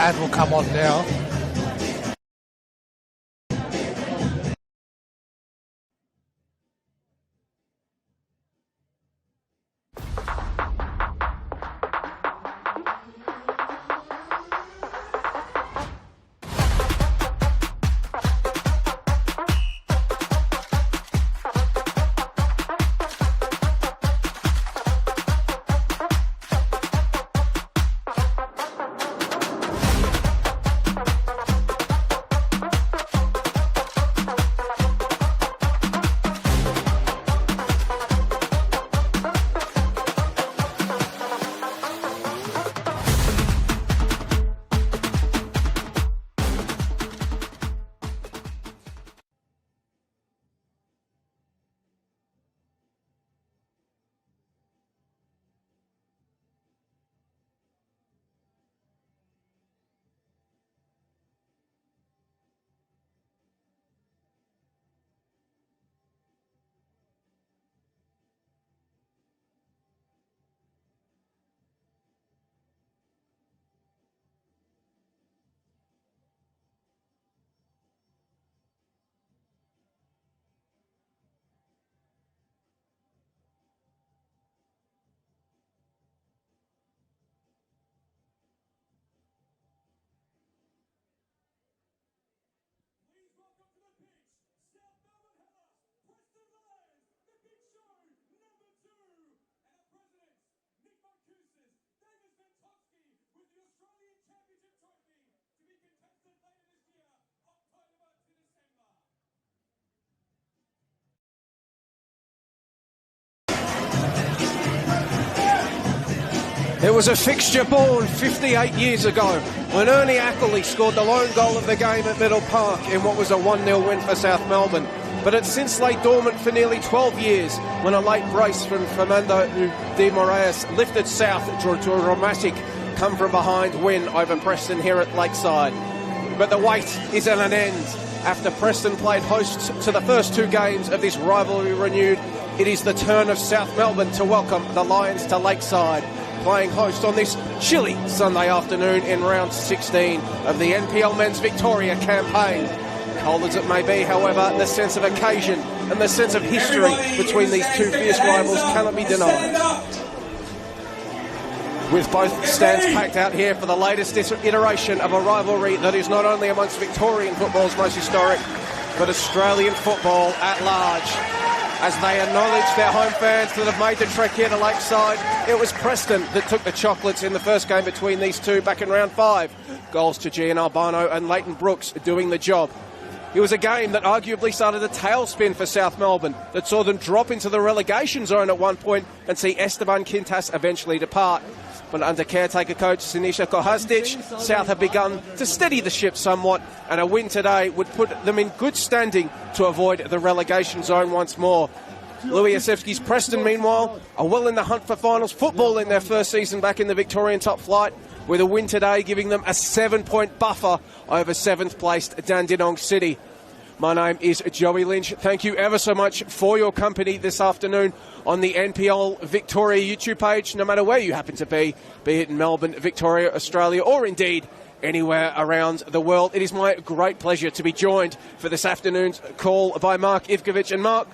ad will come on now. It was a fixture born 58 years ago when Ernie Ackley scored the lone goal of the game at Middle Park in what was a 1-0 win for South Melbourne. But it's since lay dormant for nearly 12 years when a late brace from Fernando de Moraes lifted South to a dramatic come-from-behind win over Preston here at Lakeside. But the wait is at an end. After Preston played host to the first two games of this rivalry renewed, it is the turn of South Melbourne to welcome the Lions to Lakeside, playing host on this chilly Sunday afternoon in round 16 of the NPL Men's Victoria campaign. Cold as it may be, however, the sense of occasion and the sense of history between these two fierce rivals cannot be denied. With both stands packed out here for the latest iteration of a rivalry that is not only amongst Victorian football's most historic, but Australian football at large. As they acknowledge their home fans that have made the trek here to Lakeside, it was Preston that took the chocolates in the first game between these two back in round 5. Goals to Gian Albano and Leighton Brooks doing the job. It was a game that arguably started a tailspin for South Melbourne that saw them drop into the relegation zone at one point and see Esteban Quintas eventually depart. But under caretaker coach Sinisa Kohastic, South have begun to steady the ship somewhat, and a win today would put them in good standing to avoid the relegation zone once more. Louis Asevski's Preston, meanwhile, are well in the hunt for finals football in their first season back in the Victorian top flight, with a win today giving them a 7-point buffer over 7th-placed Dandenong City. My name is Joey Lynch. Thank you ever so much for your company this afternoon on the NPL Victoria YouTube page, no matter where you happen to be it in Melbourne, Victoria, Australia, or indeed anywhere around the world. It is my great pleasure to be joined for this afternoon's call by Mark Ivkovic. And Mark,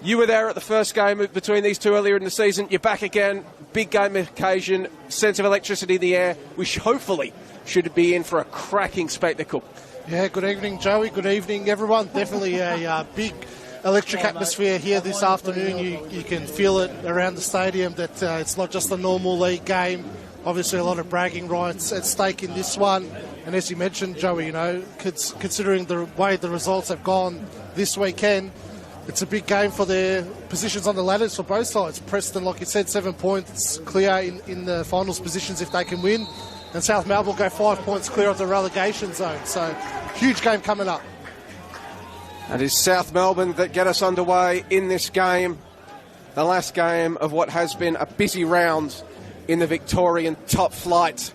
you were there at the first game between these two earlier in the season. You're back again. Big game occasion, sense of electricity in the air, which hopefully should be in for a cracking spectacle. Yeah, good evening, Joey. Good evening, everyone. Definitely a big electric atmosphere here this afternoon. You can feel it around the stadium that it's not just a normal league game. Obviously, a lot of bragging rights at stake in this one. And as you mentioned, Joey, you know, considering the way the results have gone this weekend, it's a big game for their positions on the ladders for both sides. Preston, like you said, 7 points clear in the finals positions if they can win. And South Melbourne will go 5 points clear of the relegation zone. So, huge game coming up. It is South Melbourne that get us underway in this game. The last game of what has been a busy round in the Victorian top flight. So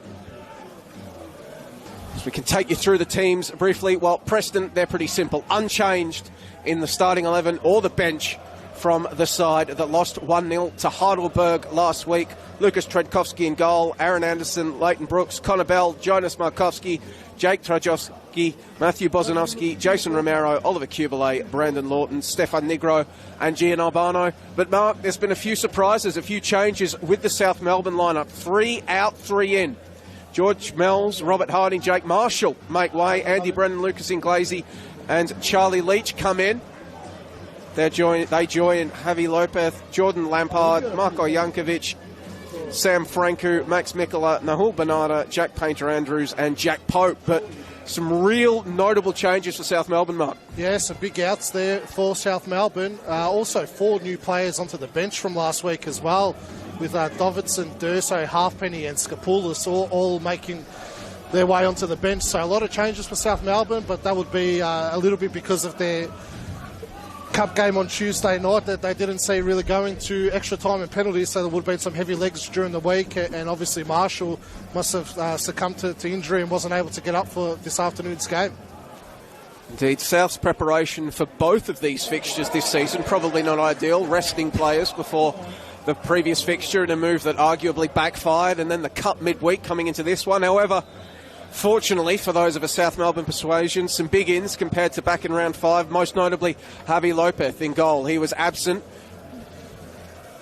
we can take you through the teams briefly. Well, Preston, they're pretty simple. Unchanged in the starting 11 or the bench from the side that lost 1-0 to Heidelberg last week. Lucas Tredkowski in goal, Aaron Anderson, Leighton Brooks, Connor Bell, Jonas Markowski, Jake Trajowski, Matthew Bozanovsky, Jason Romero, Oliver Kubelet, Brandon Lawton, Stefan Negro and Gian Albano. But Mark, there's been a few surprises, a few changes with the South Melbourne lineup. 3 out, 3 in. George Mells, Robert Harding, Jake Marshall make way. Andy Brennan, Lucas Inglesi and Charlie Leach come in. They join Javi Lopez, Jordan Lampard, Marko Jankovic, Sam Franku, Max Mikola, Nahul Bernarda, Jack Painter-Andrews and Jack Pope. But some real notable changes for South Melbourne, Mark. Yeah, some big outs there for South Melbourne. Also 4 new players onto the bench from last week as well, with Davidson, Durso, Halfpenny and Skapoulis all making their way onto the bench. So a lot of changes for South Melbourne, but that would be a little bit because of their cup game on Tuesday night that they didn't see really going to extra time and penalties, so there would have been some heavy legs during the week, and obviously Marshall must have succumbed to injury and wasn't able to get up for this afternoon's game. Indeed, South's preparation for both of these fixtures this season, probably not ideal, resting players before the previous fixture in a move that arguably backfired, and then the cup midweek coming into this one. However, fortunately for those of a South Melbourne persuasion, some big ins compared to back in round 5, most notably Javi Lopez in goal. He was absent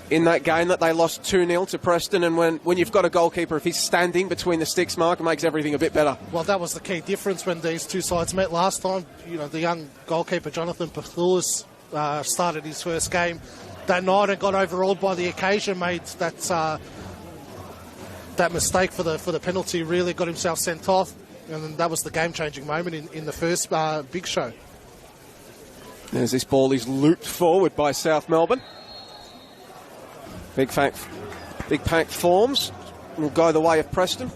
in that game that they lost 2-0 to Preston, and when you've got a goalkeeper, if he's standing between the sticks, Mark, it makes everything a bit better. Well, that was the key difference when these two sides met last time. You know, the young goalkeeper Jonathan Pathoulis started his first game that night and got overawed by the occasion, made that mistake for the penalty, really got himself sent off, and that was the game-changing moment in the first big show. As this ball is looped forward by South Melbourne. Big pack forms will go the way of Preston.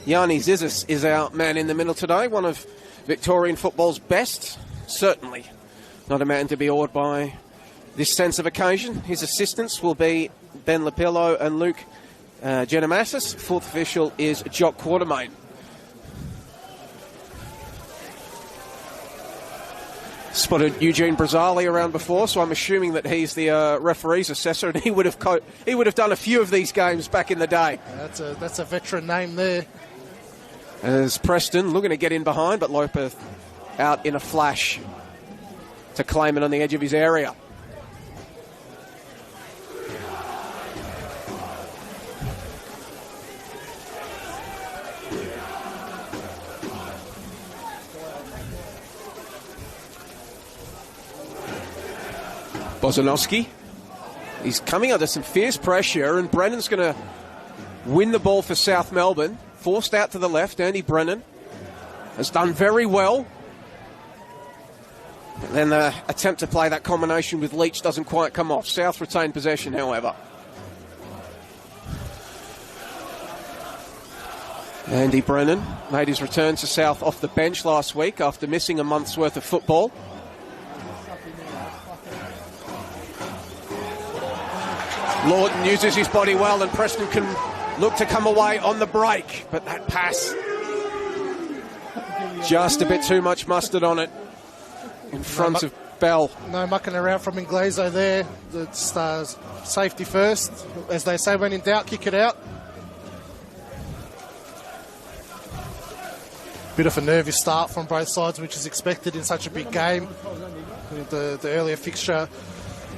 Yanni Zizis is our man in the middle today, one of Victorian football's best. Certainly not a man to be awed by this sense of occasion. His assistants will be Ben Lapillo and Luke Genomasis. Fourth official is Jock Quartermain. Spotted Eugene Brazali around before, so I'm assuming that he's the referee's assessor, and he would have done a few of these games back in the day. That's a veteran name there. As Preston looking to get in behind, but Lopez out in a flash to claim it on the edge of his area. Bozanovsky, he's coming under some fierce pressure, and Brennan's going to win the ball for South Melbourne. Forced out to the left, Andy Brennan has done very well. And then the attempt to play that combination with Leach doesn't quite come off. South retained possession, however. Andy Brennan made his return to South off the bench last week after missing a month's worth of football. Lawton uses his body well, and Preston can look to come away on the break. But that pass, just a bit too much mustard on it in front of Bell. No mucking around from Ingleso there. It's safety first. As they say, when in doubt, kick it out. Bit of a nervous start from both sides, which is expected in such a big game. The earlier fixture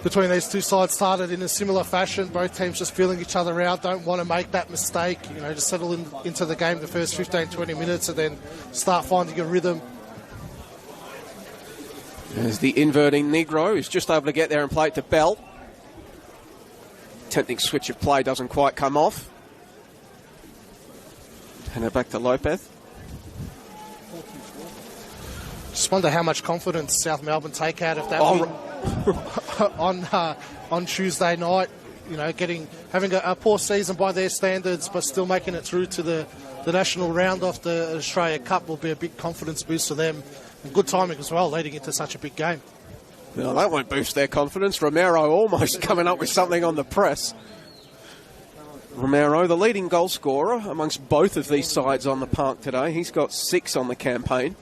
between these two sides started in a similar fashion. Both teams just feeling each other out, don't want to make that mistake. You know, just settle into the game the first 15-20 minutes and then start finding a rhythm. As the inverting Negro is just able to get there and play it to Bell. Tempting switch of play doesn't quite come off. And it back to Lopez. Just wonder how much confidence South Melbourne take out of that win on Tuesday night. You know, having a poor season by their standards, but still making it through to the national round off the Australia Cup will be a big confidence boost for them. And good timing as well, leading into such a big game. Well, that won't boost their confidence. Romero almost coming up with something on the press. Romero, the leading goal scorer amongst both of these sides on the park today. He's got 6 on the campaign.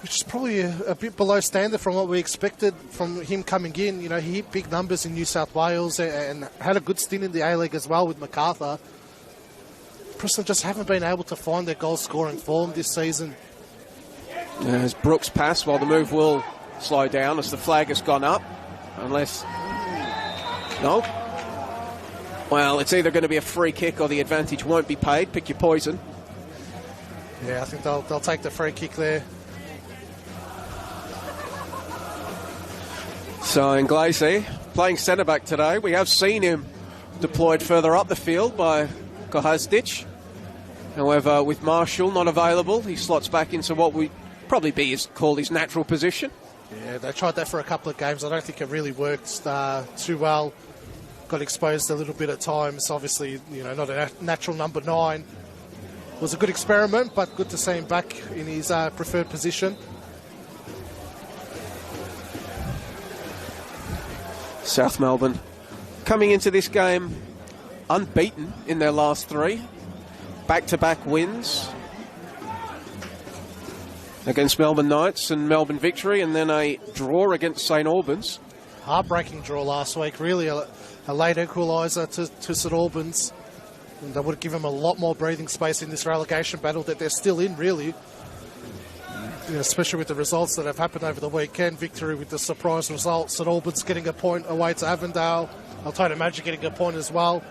which is probably a bit below standard from what we expected from him coming in. You know, he hit big numbers in New South Wales and had a good stint in the A-League as well with MacArthur. Preston just haven't been able to find their goal-scoring form this season. As Brooks pass, while the move will slow down as the flag has gone up. Unless... No. Well, it's either going to be a free kick or the advantage won't be paid. Pick your poison. Yeah, I think they'll take the free kick there. So Inglese playing centre-back today. We have seen him deployed further up the field by Kohazdic. However, with Marshall not available, he slots back into what would probably be called his natural position. Yeah, they tried that for a couple of games. I don't think it really worked too well. Got exposed a little bit at times. Obviously, you know, not a natural number 9. It was a good experiment, but good to see him back in his preferred position. South Melbourne coming into this game unbeaten in their last 3. Back-to-back wins against Melbourne Knights and Melbourne Victory, and then a draw against St Albans. Heartbreaking draw last week, really a late equaliser to St Albans. And that would give them a lot more breathing space in this relegation battle that they're still in, really. You know, especially with the results that have happened over the weekend. Victory with the surprise result. St Albans getting a point away to Avondale. Altona Magic getting a point as well.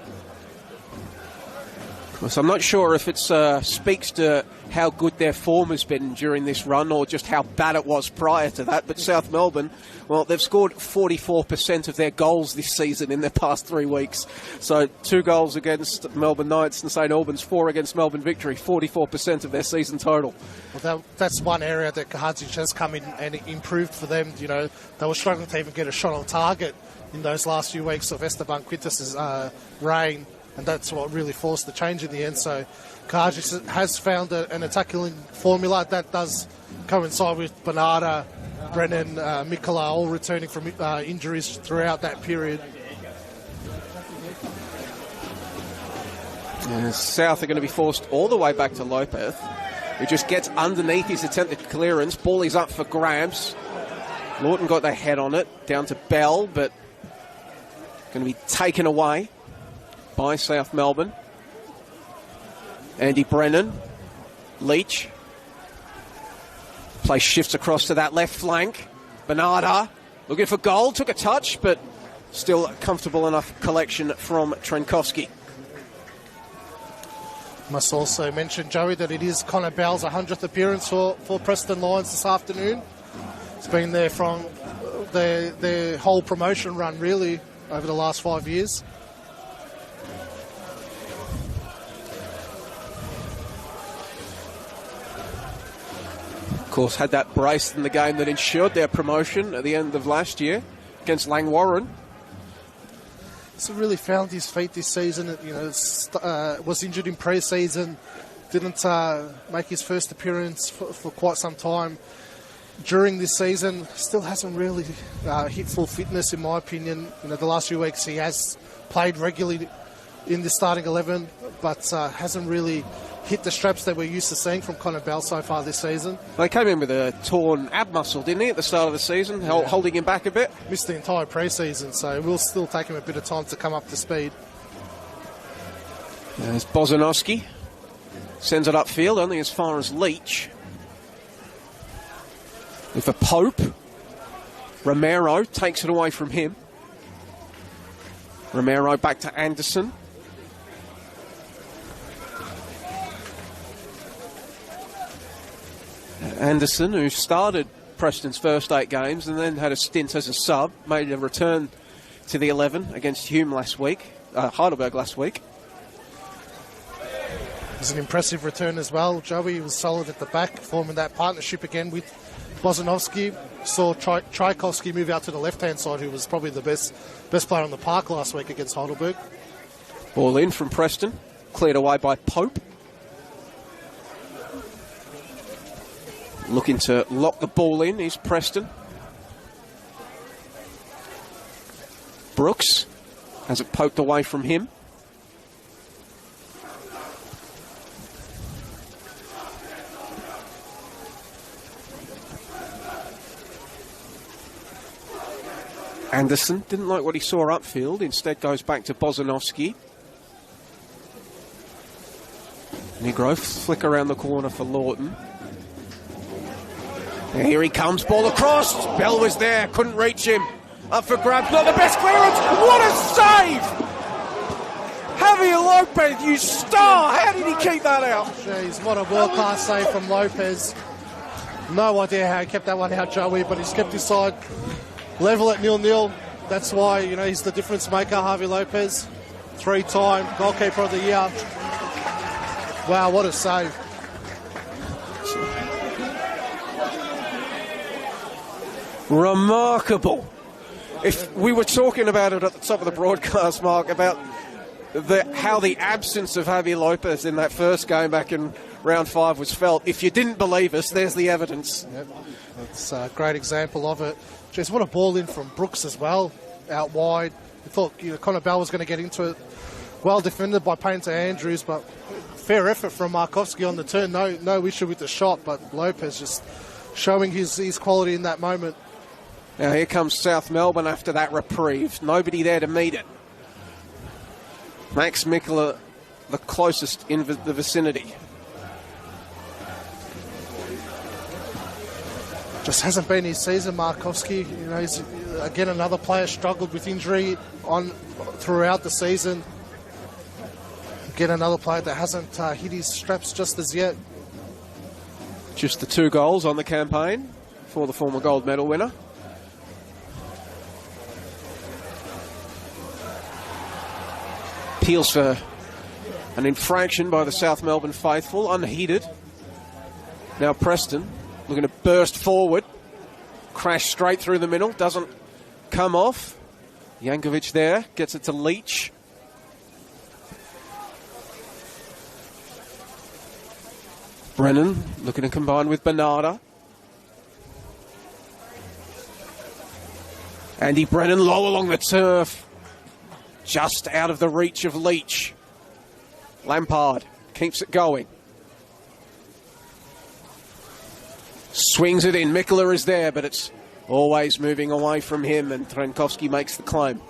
So I'm not sure if it speaks to how good their form has been during this run or just how bad it was prior to that. But South Melbourne, well, they've scored 44% of their goals this season in their past 3 weeks. So 2 goals against Melbourne Knights and St Albans, 4 against Melbourne Victory, 44% of their season total. Well, that's one area that Kahadzic has come in and improved for them. You know, they were struggling to even get a shot on target in those last few weeks of Esteban Quintus's reign. And that's what really forced the change in the end. So Kajic has found an attacking formula that does coincide with Bernarda, Brennan, Mikola all returning from injuries throughout that period. South are going to be forced all the way back to Lopez, who just gets underneath his attempted clearance. Ball is up for grabs. Lawton got their head on it, down to Bell, but going to be taken away by South Melbourne. Andy Brennan, Leach. Play shifts across to that left flank. Bernarda looking for goal, took a touch, but still a comfortable enough collection from Trenkowski. Must also mention, Joey, that it is Connor Bell's 100th appearance for Preston Lions this afternoon. It's been there from their whole promotion run, really, over the last 5 years. Of course, had that brace in the game that ensured their promotion at the end of last year against Langwarren. So really found his feet this season. You know, was injured in pre-season, didn't make his first appearance for quite some time during this season. Still hasn't really hit full fitness, in my opinion. You know, the last few weeks he has played regularly in the starting 11, but hasn't really hit the straps that we're used to seeing from Connor Bell so far this season. They came in with a torn ab muscle, didn't he, at the start of the season, holding him back a bit? Missed the entire pre-season, so we'll still take him a bit of time to come up to speed. There's Bozanowski. Sends it upfield, only as far as Leach. With a Pope. Romero takes it away from him. Romero back to Anderson. Anderson, who started Preston's first 8 games and then had a stint as a sub, made a return to the 11 against Heidelberg last week. It was an impressive return as well. Joey was solid at the back, forming that partnership again with Bozanowski. Saw Tchaikovsky move out to the left-hand side, who was probably the best player on the park last week against Heidelberg. Ball in from Preston, cleared away by Pope. Looking to lock the ball in is Preston. Brooks has it poked away from him. Anderson didn't like what he saw upfield, instead goes back to Bozanovsky. Negro flick around the corner for Lawton. And here he comes, ball across. Bell was there, couldn't reach him. Up for grabs, not the best clearance. What a save! Javier Lopez, you star! How did he keep that out? Jeez, what a world-class save from Lopez. No idea how he kept that one out, Joey, but he's kept his side level at 0-0. That's why, you know, he's the difference maker, Javier Lopez. 3-time goalkeeper of the year. Wow, what a save. Remarkable. If we were talking about it at the top of the broadcast, Mark, about how the absence of Javier Lopez in that first game back in round 5 was felt. If you didn't believe us, there's the evidence. Yep. That's a great example of it. Jeez, what a ball in from Brooks as well, out wide. I thought, you know, Connor Bell was going to get into it. Well defended by Painter Andrews, but fair effort from Markovsky on the turn. No issue with the shot, but Lopez just showing his quality in that moment. Now here comes South Melbourne after that reprieve. Nobody there to meet it. Max Mikula, the closest in the vicinity. Just hasn't been his season, Markovsky. You know, he's again another player struggled with injury throughout the season. Again, another player that hasn't hit his straps just as yet. Just the 2 goals on the campaign for the former gold medal winner. Appeals for an infraction by the South Melbourne faithful, unheeded. Now Preston looking to burst forward. Crash straight through the middle, doesn't come off. Jankovic there, gets it to Leach. Brennan looking to combine with Bernarda. Andy Brennan low along the turf. Just out of the reach of Leach. Lampard keeps it going. Swings it in. Mikula is there, but it's always moving away from him, and Trenkowski makes the claim.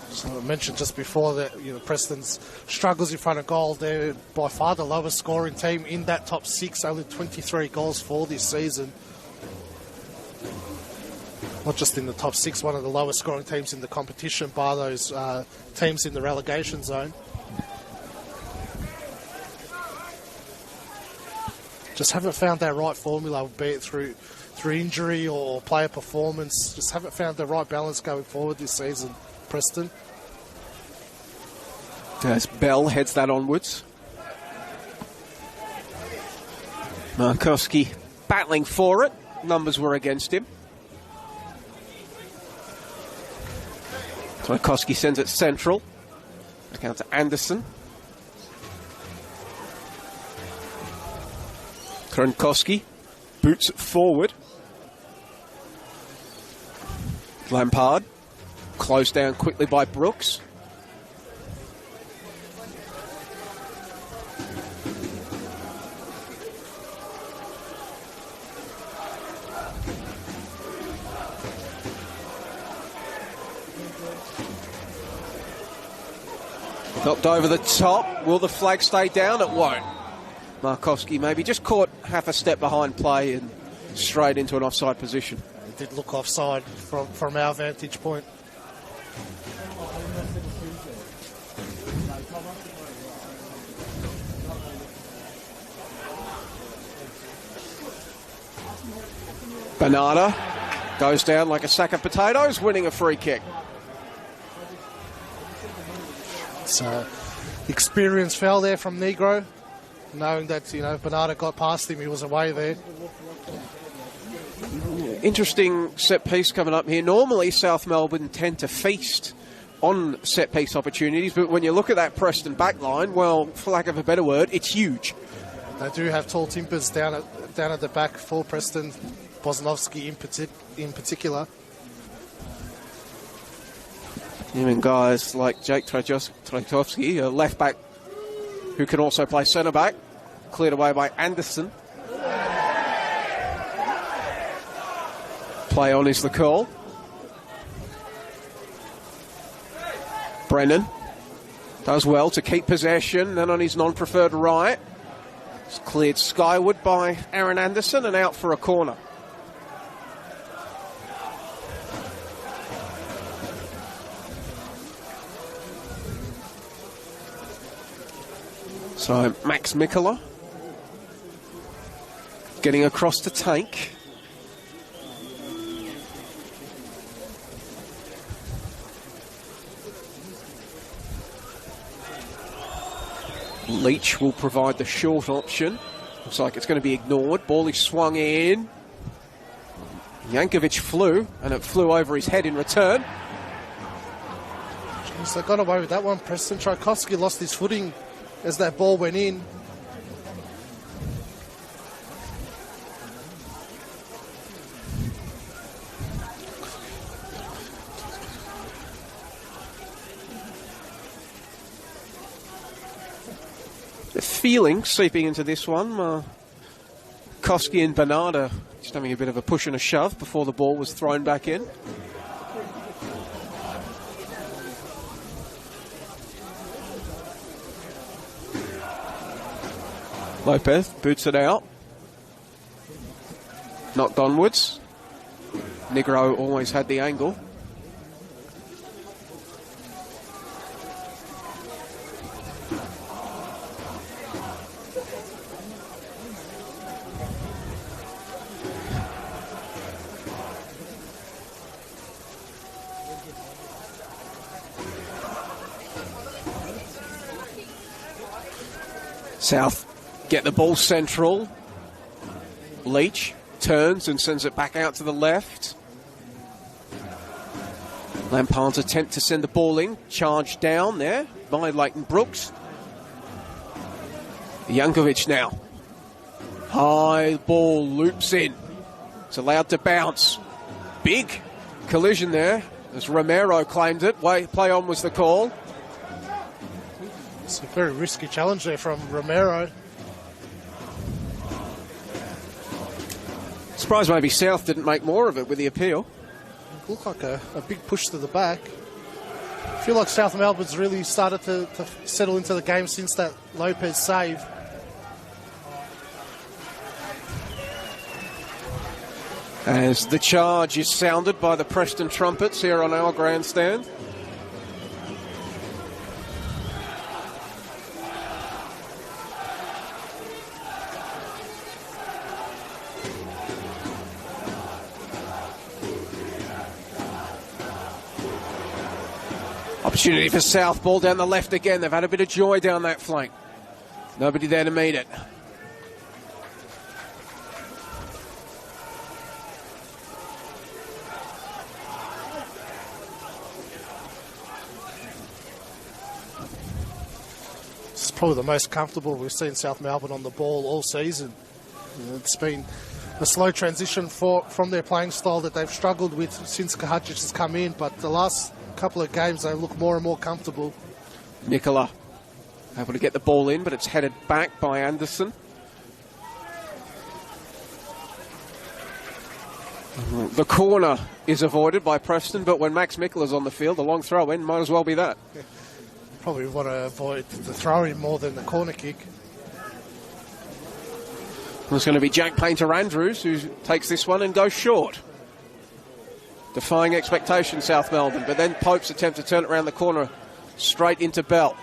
So I mentioned just before that, you know, Preston's struggles in front of goal. They're by far the lowest scoring team in that top 6. Only 23 goals for this season. Not just in the top 6, one of the lowest scoring teams in the competition, bar those teams in the relegation zone. Just haven't found that right formula, be it through injury or player performance. Just haven't found the right balance going forward this season, Preston. As Bell heads that onwards. Markowski battling for it. Numbers were against him. Markowski sends it central. Back out to Anderson. Kronkowski boots it forward. Lampard closed down quickly by Brooks. Knocked over the top. Will the flag stay down? It won't. Markowski maybe just caught half a step behind play and straight into an offside position. It did look offside from our vantage point. Bernarda goes down like a sack of potatoes, winning a free kick. So, experience fell there from Negro, knowing that, you know, Bernarda got past him, he was away there. Interesting set piece coming up here. Normally, South Melbourne tend to feast on set piece opportunities, but when you look at that Preston back line, well, for lack of a better word, it's huge. They do have tall timbers down at the back for Preston, Bozanovsky in particular. Even guys like Jake Trajkovski, a left back who can also play centre back, cleared away by Anderson. Play on is the call. Brennan does well to keep possession, then on his non-preferred right. It's cleared skyward by Aaron Anderson and out for a corner. So Max Mikola getting across to take. Leach will provide the short option. Looks like it's going to be ignored. Ball is swung in. Jankovic flew, and it flew over his head in return. Jeez, they got away with that one, Preston. Tchaikovsky lost his footing as that ball went in. The feeling seeping into this one, Koski and Bernarda just having a bit of a push and a shove before the ball was thrown back in. Lopez boots it out. Knocked onwards. Negro always had the angle. South get the ball central. Leach turns and sends it back out to the left. Lampard's attempt to send the ball in, charged down there by Leighton Brooks. Jankovic now. High ball loops in. It's allowed to bounce. Big collision there as Romero claimed it. Play on was the call. It's a very risky challenge there from Romero. Surprised maybe South didn't make more of it with the appeal. It looked like a big push to the back. I feel like South Melbourne's really started to settle into the game since that Lopez save. As the charge is sounded by the Preston trumpets here on our grandstand. Opportunity for South, ball down the left again. They've had a bit of joy down that flank. Nobody there to meet it. It's probably the most comfortable we've seen South Melbourne on the ball all season. It's been a slow transition from their playing style that they've struggled with since Kahadzic has come in, but the last couple of games they look more and more comfortable. Nicola able to get the ball in, but it's headed back by Anderson. The corner is avoided by Preston, but when Max Mikola's on the field, the long throw in might as well be that. Probably want to avoid the throw-in more than the corner kick. It's going to be Jack Painter-Andrews who takes this one and goes short. Defying expectation, South Melbourne, but then Pope's attempt to turn it around the corner straight into Bell.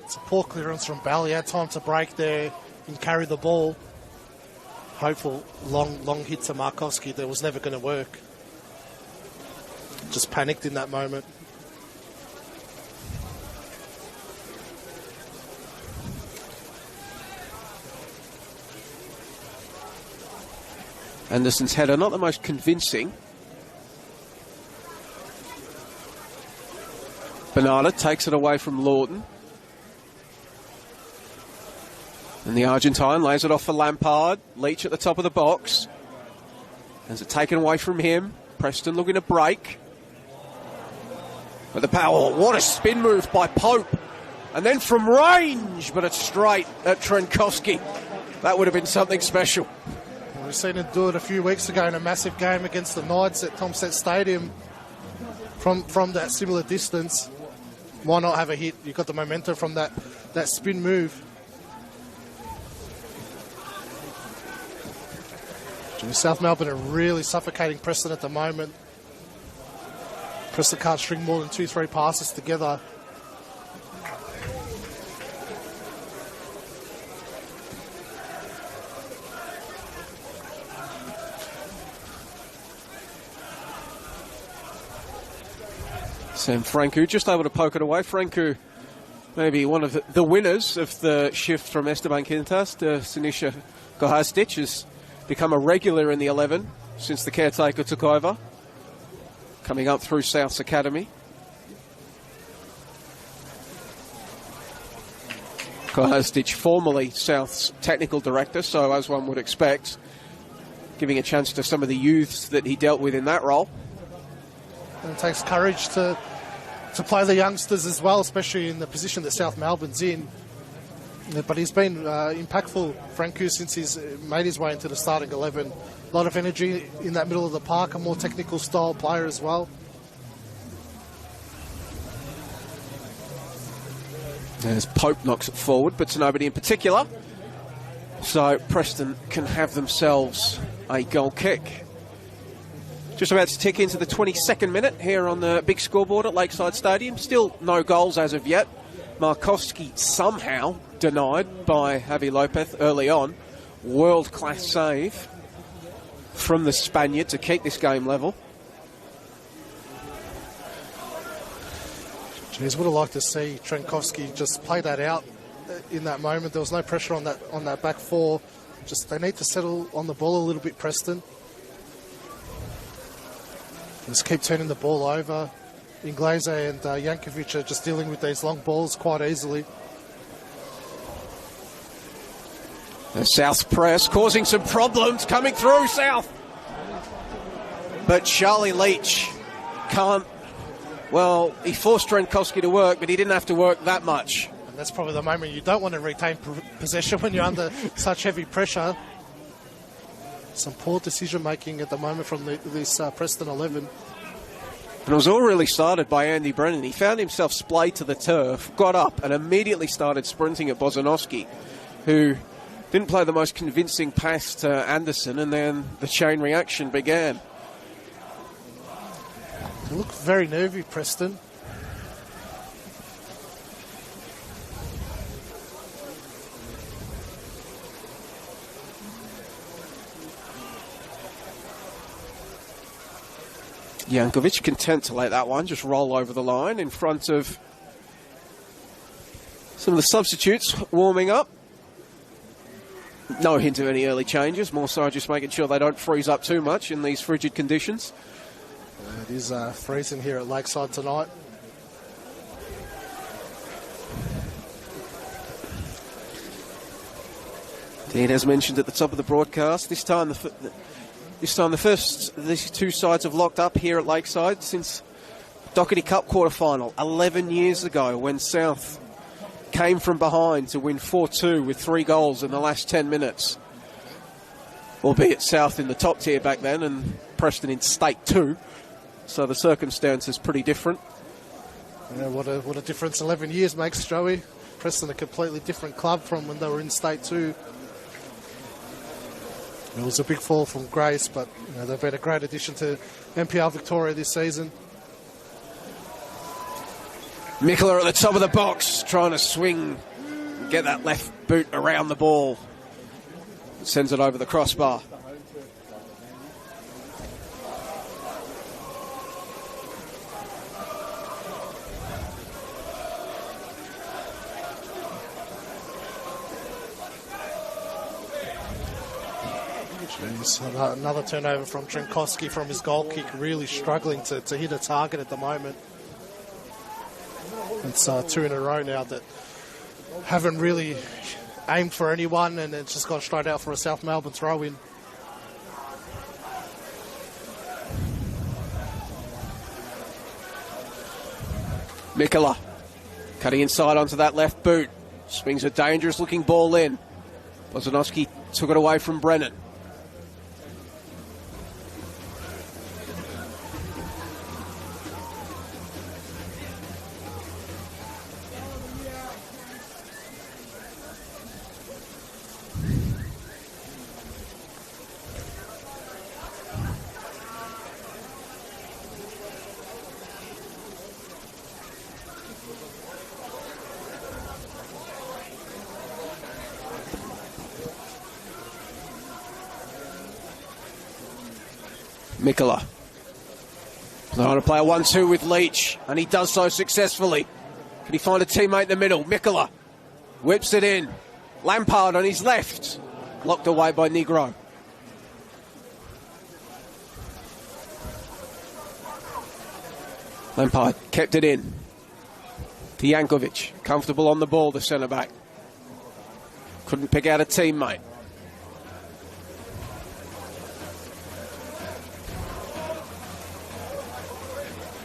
It's a poor clearance from Bell. He had time to break there and carry the ball. Hopeful long hit to Markowski that was never going to work. Just panicked in that moment. Anderson's header, not the most convincing. Bernarda takes it away from Lawton. And the Argentine lays it off for Lampard. Leach at the top of the box. Has it taken away from him. Preston looking to break. But the power, what a spin move by Pope. And then from range, but it's straight at Trenkowski. That would have been something special. We've seen him do it a few weeks ago in a massive game against the Knights at Tomset Stadium from that similar distance. Why not have a hit? You've got the momentum from that spin move. South Melbourne are really suffocating Preston at the moment. Preston can't string more than 2-3 passes together. Sam Franku just able to poke it away. Franku, maybe one of the winners of the shift from Esteban Quintas to Sinisha Gohastic, has become a regular in the 11 since the caretaker took over, coming up through South's academy. Gohastic, formerly South's technical director, so as one would expect, giving a chance to some of the youths that he dealt with in that role. And it takes courage to play the youngsters as well, especially in the position that South Melbourne's in. But he's been impactful, Franku, since he's made his way into the starting 11. A lot of energy in that middle of the park, a more technical style player as well. As Pope knocks it forward, but to nobody in particular. So Preston can have themselves a goal kick. Just about to tick into the 22nd minute here on the big scoreboard at Lakeside Stadium. Still no goals as of yet. Markowski somehow denied by Javi Lopez early on. World-class save from the Spaniard to keep this game level. Jeez, would have liked to see Trenkowski just play that out in that moment. There was no pressure on that back four. Just they need to settle on the ball a little bit, Preston. Just keep turning the ball over. Inglese and Jankovic are just dealing with these long balls quite easily. The South press causing some problems coming through South. But Charlie Leach can't. Well, he forced Trenkowski to work, but he didn't have to work that much. And that's probably the moment you don't want to retain possession when you're under such heavy pressure. Some poor decision making at the moment from this Preston 11. And it was all really started by Andy Brennan. He found himself splayed to the turf, got up and immediately started sprinting at Bozanowski, who didn't play the most convincing pass to Anderson, and then the chain reaction began. They look very nervy, Preston. Jankovic content to let that one just roll over the line in front of some of the substitutes warming up. No hint of any early changes, more so just making sure they don't freeze up too much in these frigid conditions. It is freezing here at Lakeside tonight. Dean has mentioned at the top of the broadcast, this time these two sides have locked up here at Lakeside since Doherty Cup quarter-final 11 years ago, when South came from behind to win 4-2 with 3 goals in the last 10 minutes. Albeit South in the top tier back then and Preston in State 2. So the circumstances pretty different. Yeah, what a difference 11 years makes, Joey. Preston a completely different club from when they were in State 2. It was a big fall from grace, but they've been a great addition to NPL Victoria this season. Mikula at the top of the box, trying to swing, get that left boot around the ball. Sends it over the crossbar. Another turnover from Trenkowski from his goal kick, really struggling to hit a target at the moment. It's 2 in a row now that haven't really aimed for anyone, and it's just gone straight out for a South Melbourne throw-in. Mikula cutting inside onto that left boot. Swings a dangerous looking ball in. Bozanowski took it away from Brennan. Mikola. Trying to play a 1-2 with Leach, and he does so successfully. Can he find a teammate in the middle? Mikola whips it in. Lampard on his left. Locked away by Negro. Lampard kept it in. To Jankovic. Comfortable on the ball, the centre-back. Couldn't pick out a teammate.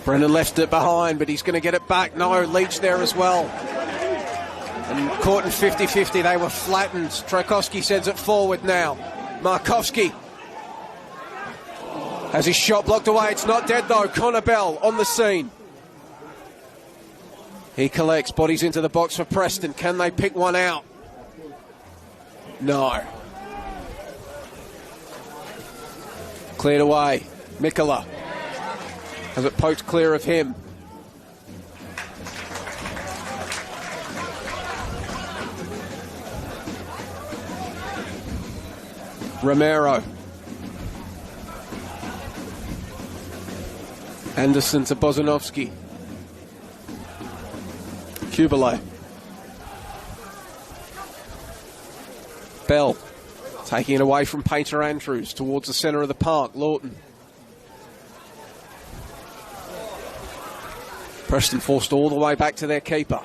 Brennan left it behind, but he's going to get it back. No, Leach there as well. And caught in 50-50, they were flattened. Trajkovski sends it forward now. Markovski has his shot blocked away. It's not dead though. Connor Bell on the scene. He collects, bodies into the box for Preston. Can they pick one out? No. Cleared away. Mikola has it poked clear of him. Romero. Anderson to Bozanovsky. Kubele. Bell taking it away from Painter Andrews towards the centre of the park. Lawton. Preston forced all the way back to their keeper.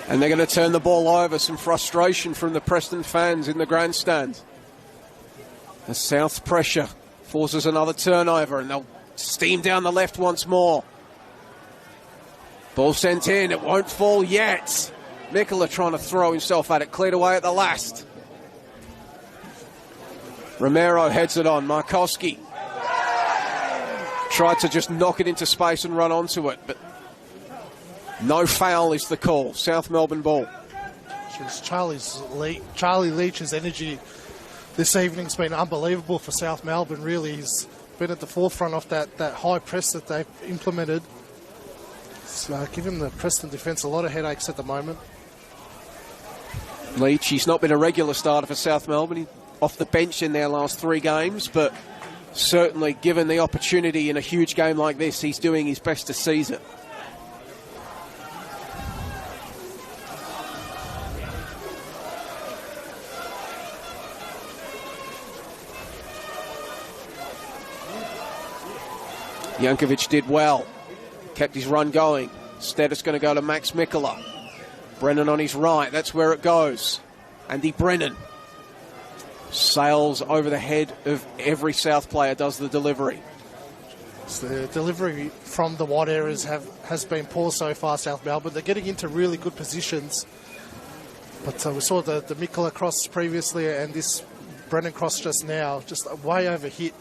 And they're going to turn the ball over. Some frustration from the Preston fans in the grandstand. The South pressure forces another turnover, and they'll steam down the left once more. Ball sent in, it won't fall yet. Mikola trying to throw himself at it, cleared away at the last. Romero heads it on, Markovski tried to just knock it into space and run onto it, but no foul is the call. South Melbourne ball. Charlie Leach's energy this evening's been unbelievable for South Melbourne, really. He's been at the forefront of that high press that they've implemented. It's giving the Preston defence a lot of headaches at the moment. Leach, he's not been a regular starter for South Melbourne. He's off the bench in their last 3 games, but certainly given the opportunity in a huge game like this, he's doing his best to seize it. Jankovic did well, kept his run going. Instead it's going to go to Max Mikola. Brennan on his right, that's where it goes. Andy Brennan sails over the head of every South player, does the delivery. The delivery from the wide areas has been poor so far, South Melbourne. They're getting into really good positions. But we saw the Mikola cross previously and this Brennan cross just now, just way over hit.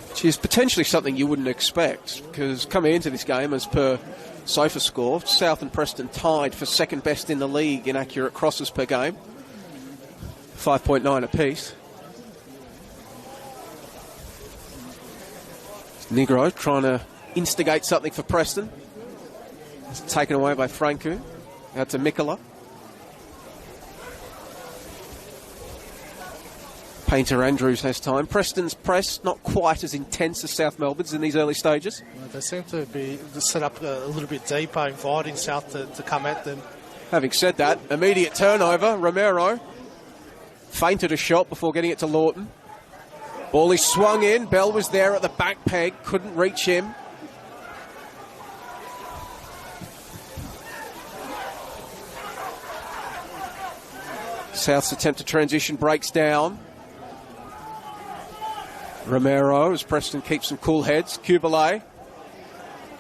Which is potentially something you wouldn't expect, because coming into this game, as per SofaScore, South and Preston tied for second best in the league in accurate crosses per game. 5.9 apiece. Negro trying to instigate something for Preston. It's taken away by Franco. Out to Mikola. Painter Andrews has time. Preston's press not quite as intense as South Melbourne's in these early stages. Well, they seem to be set up a little bit deeper, inviting South to come at them. Having said that, immediate turnover. Romero feinted a shot before getting it to Lawton. Ball is swung in. Bell was there at the back peg, couldn't reach him. South's attempt to transition breaks down. Romero, as Preston keeps some cool heads. Kubele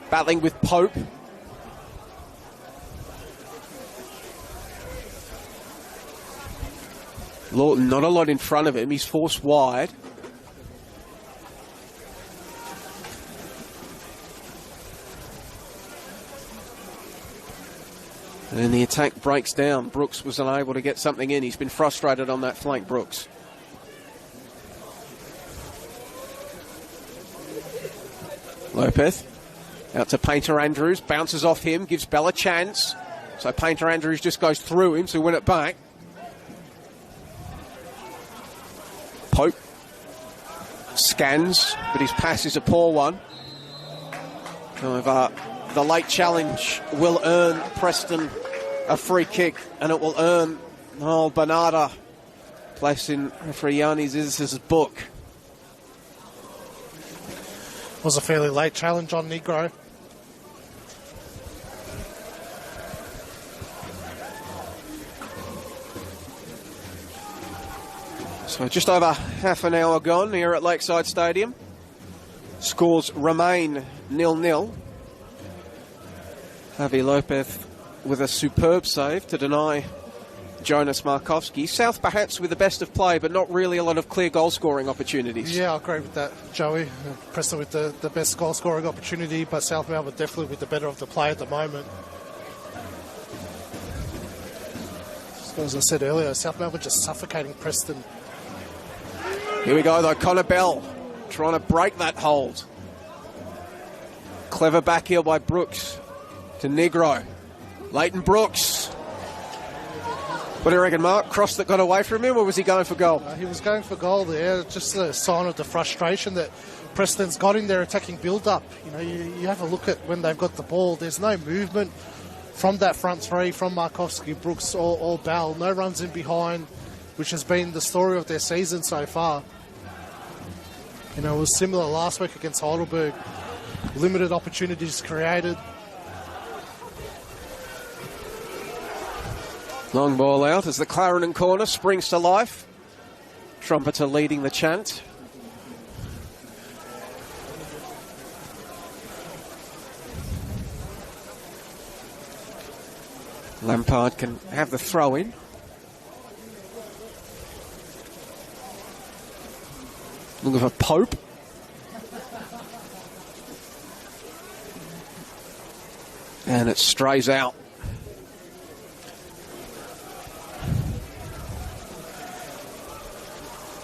battling with Pope. Lawton not a lot in front of him. He's forced wide. And then the attack breaks down. Brooks was unable to get something in. He's been frustrated on that flank, Brooks. Lopez out to Painter Andrews, bounces off him, gives Bell a chance. So Painter Andrews just goes through him to win it back. Scans, but his pass is a poor one. However, the late challenge will earn Preston a free kick, and it will earn Noel Bernarda place in referee Yanni Ziz's book. Was a fairly late challenge on Negro. So just over half an hour gone here at Lakeside Stadium. Scores remain 0-0. Javi Lopez with a superb save to deny Jonas Markowski. South perhaps with the best of play, but not really a lot of clear goal-scoring opportunities. Yeah, I agree with that, Joey. Preston with the best goal-scoring opportunity, but South Melbourne definitely with the better of the play at the moment. As I said earlier, South Melbourne just suffocating Preston. Here we go though, Connor Bell trying to break that hold. Clever back heel by Brooks to Negro. Leighton Brooks. What do you reckon, Mark? Cross that got away from him, or was he going for goal? He was going for goal there. Just a sign of the frustration that Preston's got in their attacking build-up. You know, you have a look at when they've got the ball. There's no movement from that front three, from Markowski, Brooks or Bell. No runs in behind, which has been the story of their season so far. You know, it was similar last week against Heidelberg. Limited opportunities created. Long ball out as the Clarendon corner springs to life. Trumpeter leading the chant. Lampard can have the throw in. Looking for Pope. And it strays out.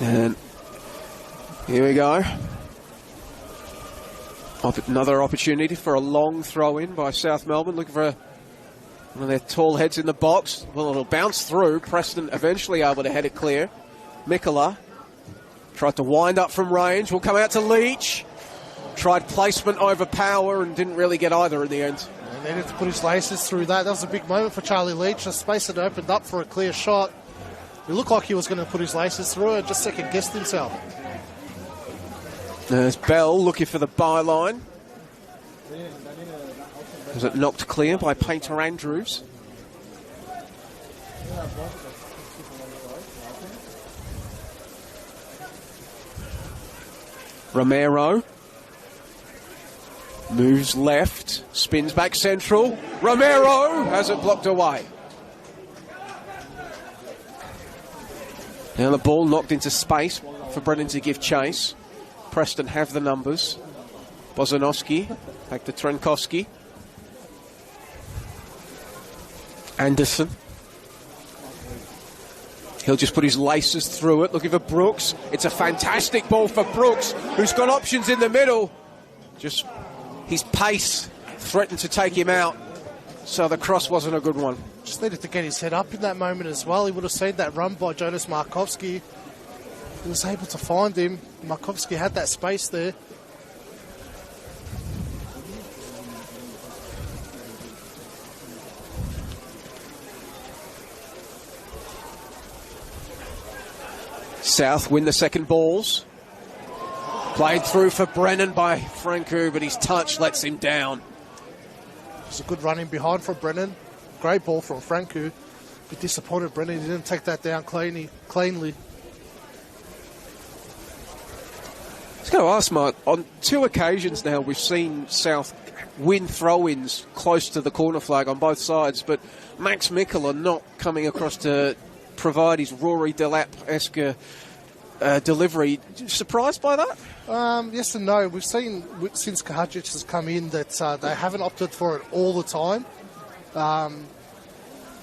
And here we go. Another opportunity for a long throw-in by South Melbourne, looking for one of their tall heads in the box. Well, it'll bounce through. Preston eventually able to head it clear. Mikola tried to wind up from range. Will come out to Leach. Tried placement over power and didn't really get either in the end. And needed to put his laces through that. That was a big moment for Charlie Leach. The space had opened up for a clear shot. It looked like he was going to put his laces through it, just second-guessed himself. There's Bell looking for the byline. Was it knocked clear by Painter Andrews? Romero moves left, spins back central. Romero has it blocked away. Now the ball knocked into space for Brennan to give chase. Preston have the numbers. Bozanowski back to Trenkowski. Anderson. He'll just put his laces through it, looking for Brooks. It's a fantastic ball for Brooks, who's got options in the middle. Just his pace threatened to take him out, so the cross wasn't a good one. Just needed to get his head up in that moment as well. He would have seen that run by Jonas Markowski. He was able to find him. Markowski had that space there. South win the second balls. Played through for Brennan by Franku, but his touch lets him down. It's a good run in behind from Brennan. Great ball from Franku. Bit disappointed Brennan, he didn't take that down cleanly. I was going to ask, Mark, on 2 occasions now we've seen South win throw-ins close to the corner flag on both sides, but Max Mikola not coming across to provide his Rory Delap-esque delivery. Surprised by that? Yes and no. We've seen since Kahajic has come in that they haven't opted for it all the time.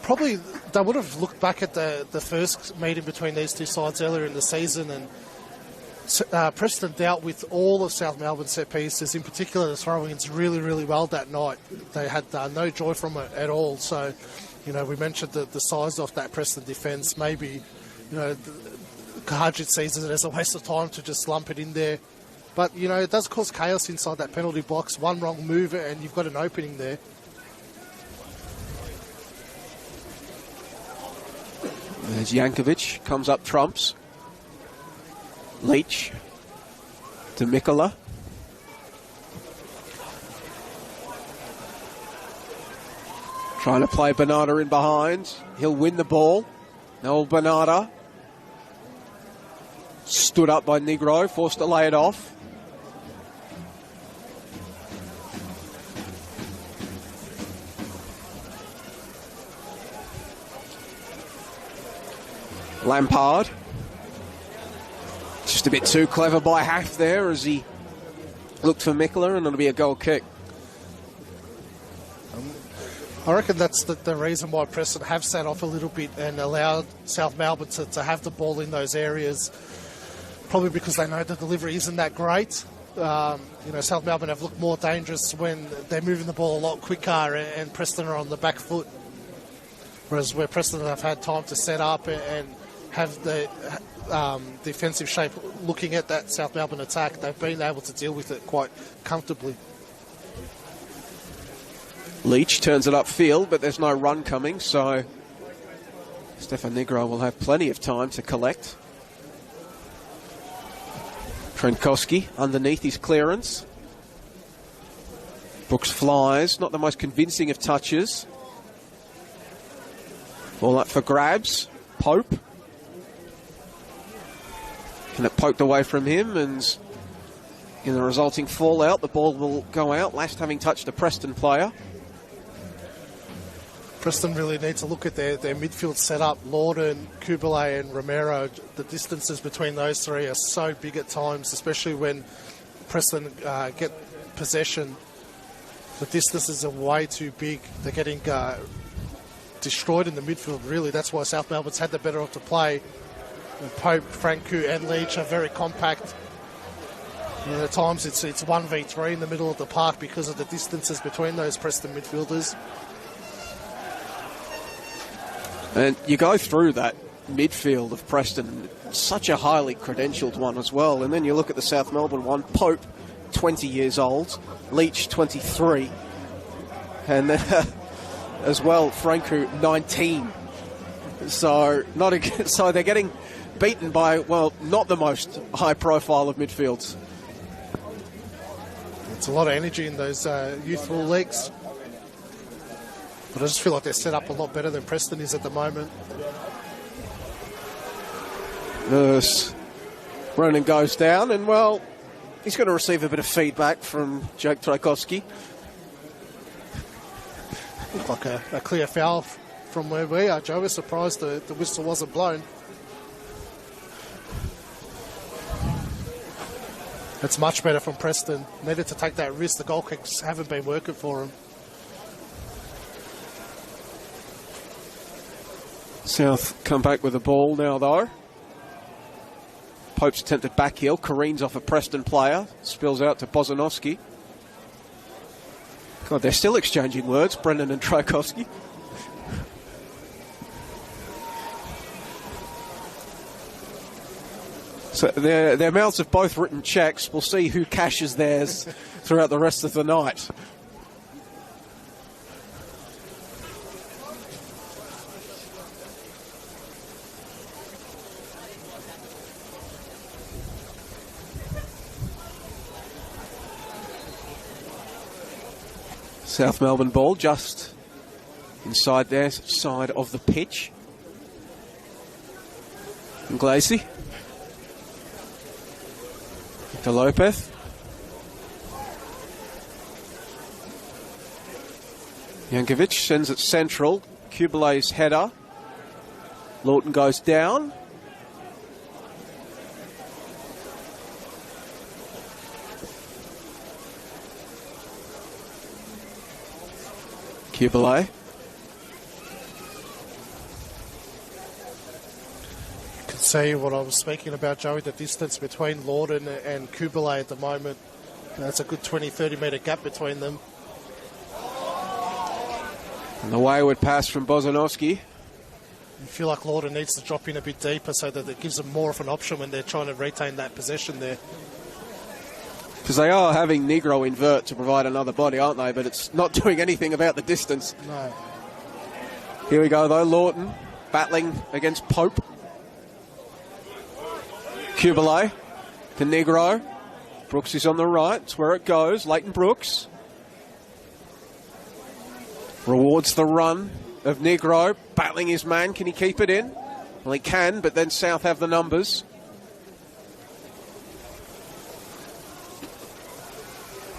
Probably they would have looked back at the first meeting between these two sides earlier in the season, and Preston dealt with all of South Melbourne's set pieces, in particular the throw-ins, really, really well that night. They had no joy from it at all. So, you know, we mentioned the size of that Preston defence. Maybe, you know, Kahajic sees it as a waste of time to just lump it in there But, you know, it does cause chaos inside that penalty box. One wrong move and you've got an opening there. There's Jankovic, comes up trumps. Leach to Mikola. Trying to play Bernarda in behind. He'll win the ball. Noel Bernarda. Stood up by Negro, forced to lay it off. Lampard. Just a bit too clever by Half there as he looked for Mikola, and it'll be a goal kick. I reckon that's the reason why Preston have sat off a little bit and allowed South Melbourne to have the ball in those areas. Probably because they know the delivery isn't that great. You know, South Melbourne have looked more dangerous when they're moving the ball a lot quicker and Preston are on the back foot. Whereas where Preston have had time to set up and have the defensive shape looking at that South Melbourne attack, they've been able to deal with it quite comfortably. Leach turns it upfield, but there's no run coming, so Stefan Negro will have plenty of time to collect. Trenkowski underneath his clearance. Brooks flies, not the most convincing of touches. Ball up for grabs. Pope. And it poked away from him, and in the resulting fallout, the ball will go out, last having touched a Preston player. Preston really need to look at their midfield setup. Lorden, Kubalay and Romero, the distances between those three are so big at times, especially when Preston get possession. The distances are way too big. They're getting destroyed in the midfield, really. That's why South Melbourne's had the better of to play. And Pope, Franku and Leach are very compact. And at times it's 1v3 in the middle of the park because of the distances between those Preston midfielders. And you go through that midfield of Preston, such a highly credentialed one as well. And then you look at the South Melbourne one, Pope, 20 years old, Leach, 23. And then as well, Franku, 19. So they're getting beaten by, well, not the most high profile of midfields. It's a lot of energy in those youthful legs. But I just feel like they're set up a lot better than Preston is at the moment. Ronan goes down, and, well, he's going to receive a bit of feedback from Jake Trajkowski. Looked like a clear foul from where we are, Joe. We're surprised the whistle wasn't blown. It's much better from Preston. Needed to take that risk. The goal kicks haven't been working for him. South come back with the ball now, though. Pope's attempted back heel, careens off a Preston player, spills out to Bozanovski. God, they're still exchanging words, Brendan and Trajkowski. So their mouths have both written cheques. We'll see who cashes theirs throughout the rest of the night. South Melbourne ball just inside their side of the pitch. And Glacy. To Lopez. Jankovic sends it central. Kubalay's header. Lawton goes down. Kubalay. You can see what I was speaking about, Joey, the distance between Lorden and Kubalay at the moment. That's a good 20-30 metre gap between them. And the wayward pass from Bozanovski. You feel like Lorden needs to drop in a bit deeper so that it gives them more of an option when they're trying to retain that possession there. Because they are having Negro invert to provide another body, aren't they? But it's not doing anything about the distance. No. Here we go, though. Lawton battling against Pope. Kubele to Negro. Brooks is on the right. It's where it goes. Leighton Brooks rewards the run of Negro. Battling his man. Can he keep it in? Well, he can, but then South have the numbers.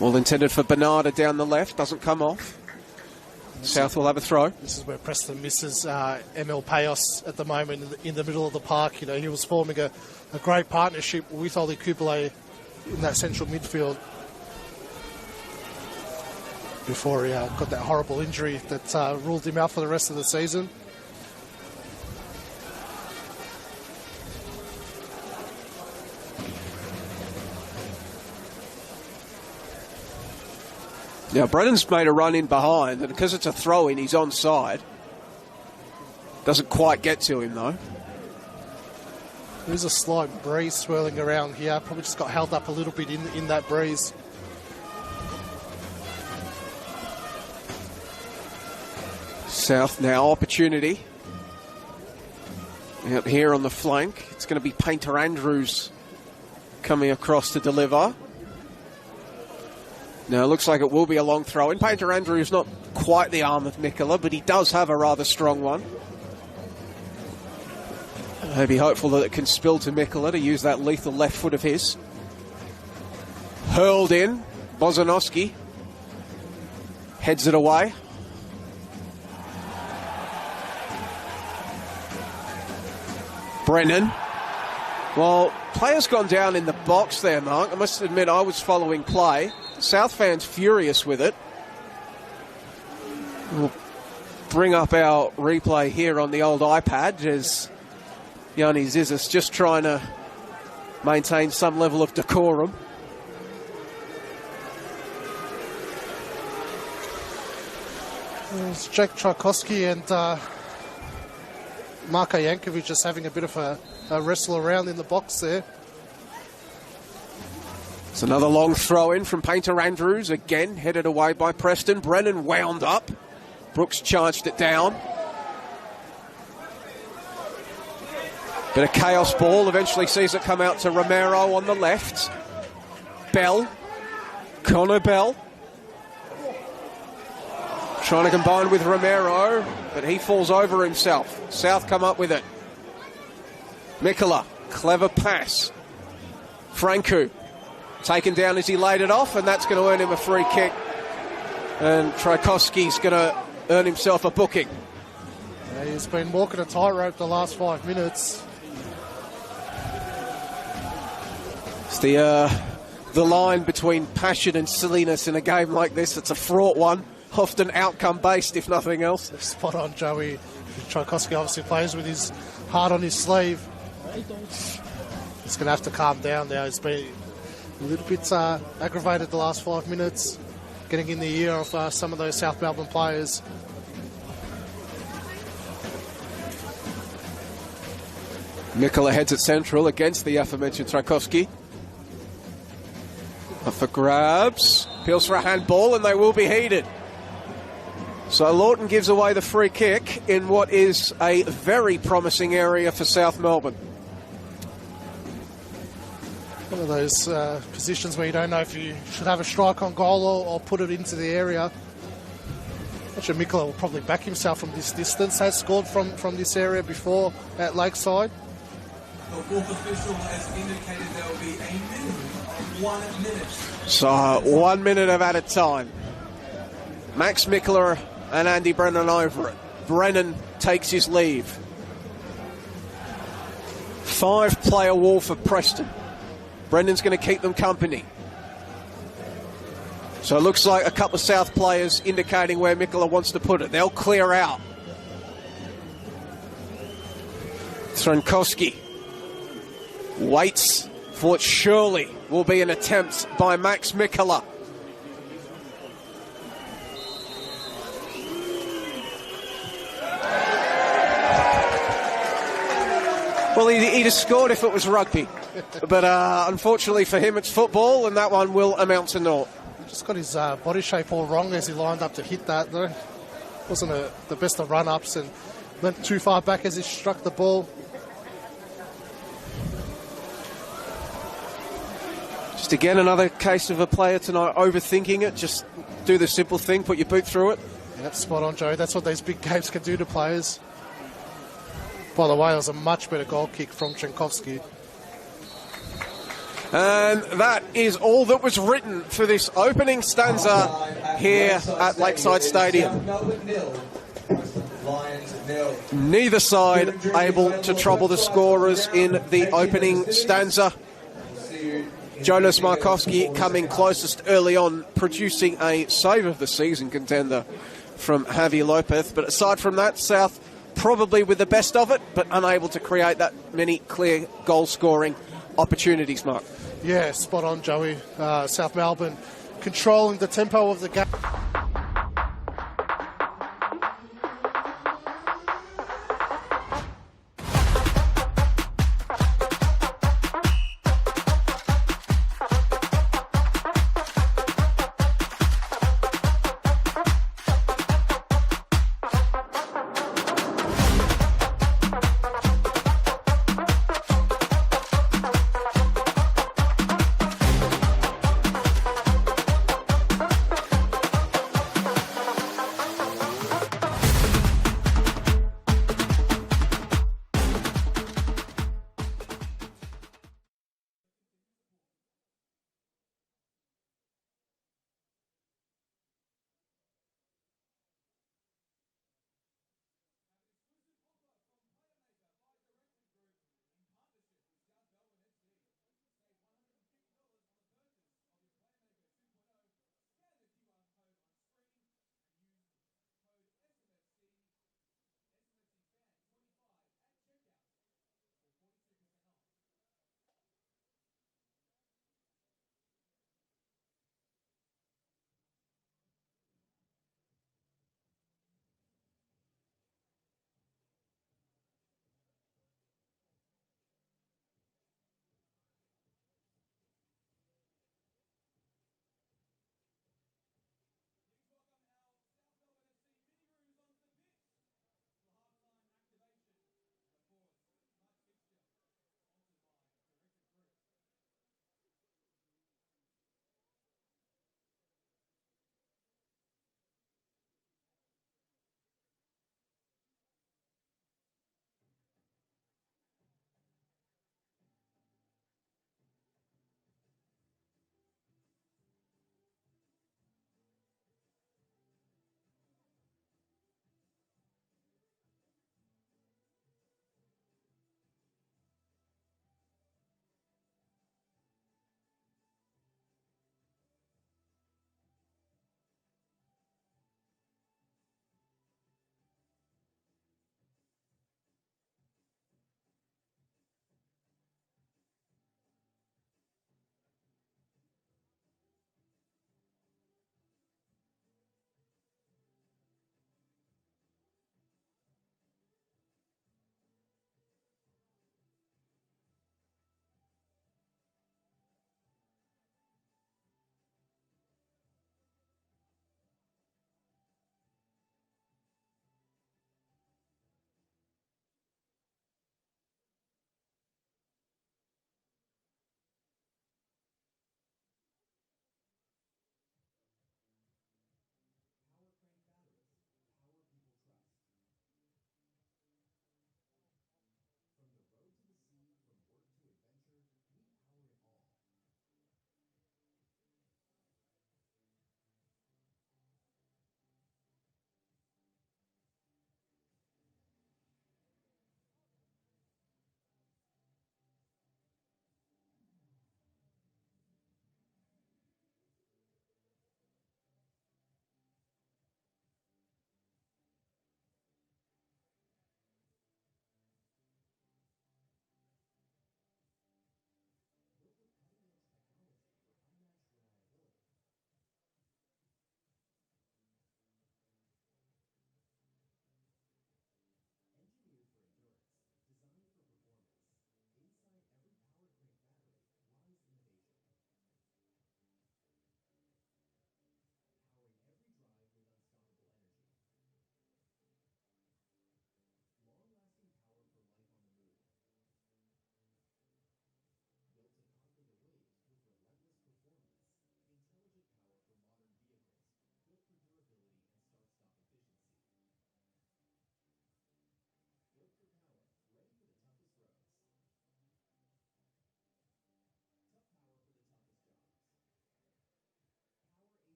All intended for Bernarda down the left. Doesn't come off. South will have a throw. This is where Preston misses ML Payos at the moment in the middle of the park. You know, he was forming a great partnership with Oli Kubele in that central midfield before he got that horrible injury that ruled him out for the rest of the season. Now, Brennan's made a run in behind, and because it's a throw-in, he's onside. Doesn't quite get to him, though. There's a slight breeze swirling around here. Probably just got held up a little bit in that breeze. South now, opportunity. Out here on the flank, it's going to be Painter Andrews coming across to deliver. Now, it looks like it will be a long throw in. Painter Andrews not quite the arm of Nicola, but he does have a rather strong one. I'd be hopeful that it can spill to Nicola to use that lethal left foot of his. Hurled in. Bozanowski heads it away. Brennan. Well, player's gone down in the box there, Mark. I must admit I was following play. South fans furious with it. We'll bring up our replay here on the old iPad as Yanni Zizis just trying to maintain some level of decorum. It's Jack Tchaikovsky and Marko Jankovic just having a bit of a wrestle around in the box there. It's another long throw in from Painter Andrews, again headed away by Preston. Brennan wound up. Brooks charged it down. Bit of chaos ball, eventually sees it come out to Romero on the left. Bell, Connor Bell. Trying to combine with Romero, but he falls over himself. South come up with it. Mikola, clever pass. Franku, taken down as he laid it off, and that's going to earn him a free kick. And Tchaikovsky's going to earn himself a booking. Yeah, he's been walking a tightrope the last 5 minutes. It's the line between passion and silliness in a game like this. It's a fraught one, often outcome-based, if nothing else. Spot on, Joey. Tchaikovsky obviously plays with his heart on his sleeve. He's going to have to calm down now. He's been a little bit aggravated the last 5 minutes, getting in the ear of some of those South Melbourne players. Mikola heads at central against the aforementioned Tchaikovsky. Up for grabs. Appeals for a handball, and they will be heeded. So Lawton gives away the free kick in what is a very promising area for South Melbourne. One of those positions where you don't know if you should have a strike on goal or put it into the area. Actually, Mikola will probably back himself from this distance. Has scored from this area before at Lakeside. The fourth official has indicated there will be a minimum of 1 minute. So 1 minute of added time. Max Mikola and Andy Brennan over it. Brennan takes his leave. 5-player wall for Preston. Brennan's going to keep them company. So it looks like a couple of South players indicating where Mikola wants to put it. They'll clear out. Tchaikovsky waits for what surely will be an attempt by Max Mikola. Well, he'd have scored if it was rugby. But unfortunately for him, it's football, and that one will amount to naught. He just got his body shape all wrong as he lined up to hit that, though. Wasn't the best of run-ups and went too far back as he struck the ball. Just again, another case of a player tonight overthinking it. Just do the simple thing, put your boot through it. Yep, spot on, Joe. That's what these big games can do to players. By the way, it was a much better goal kick from Tchaikovsky. And that is all that was written for this opening stanza here at Lakeside Stadium. Neither side able to trouble the scorers in the opening stanza. Jonas Markowski coming closest early on, producing a save of the season contender from Javi Lopez. But aside from that, South probably with the best of it, but unable to create that many clear goal-scoring opportunities, Mark. Yeah, spot on, Joey. South Melbourne controlling the tempo of the game.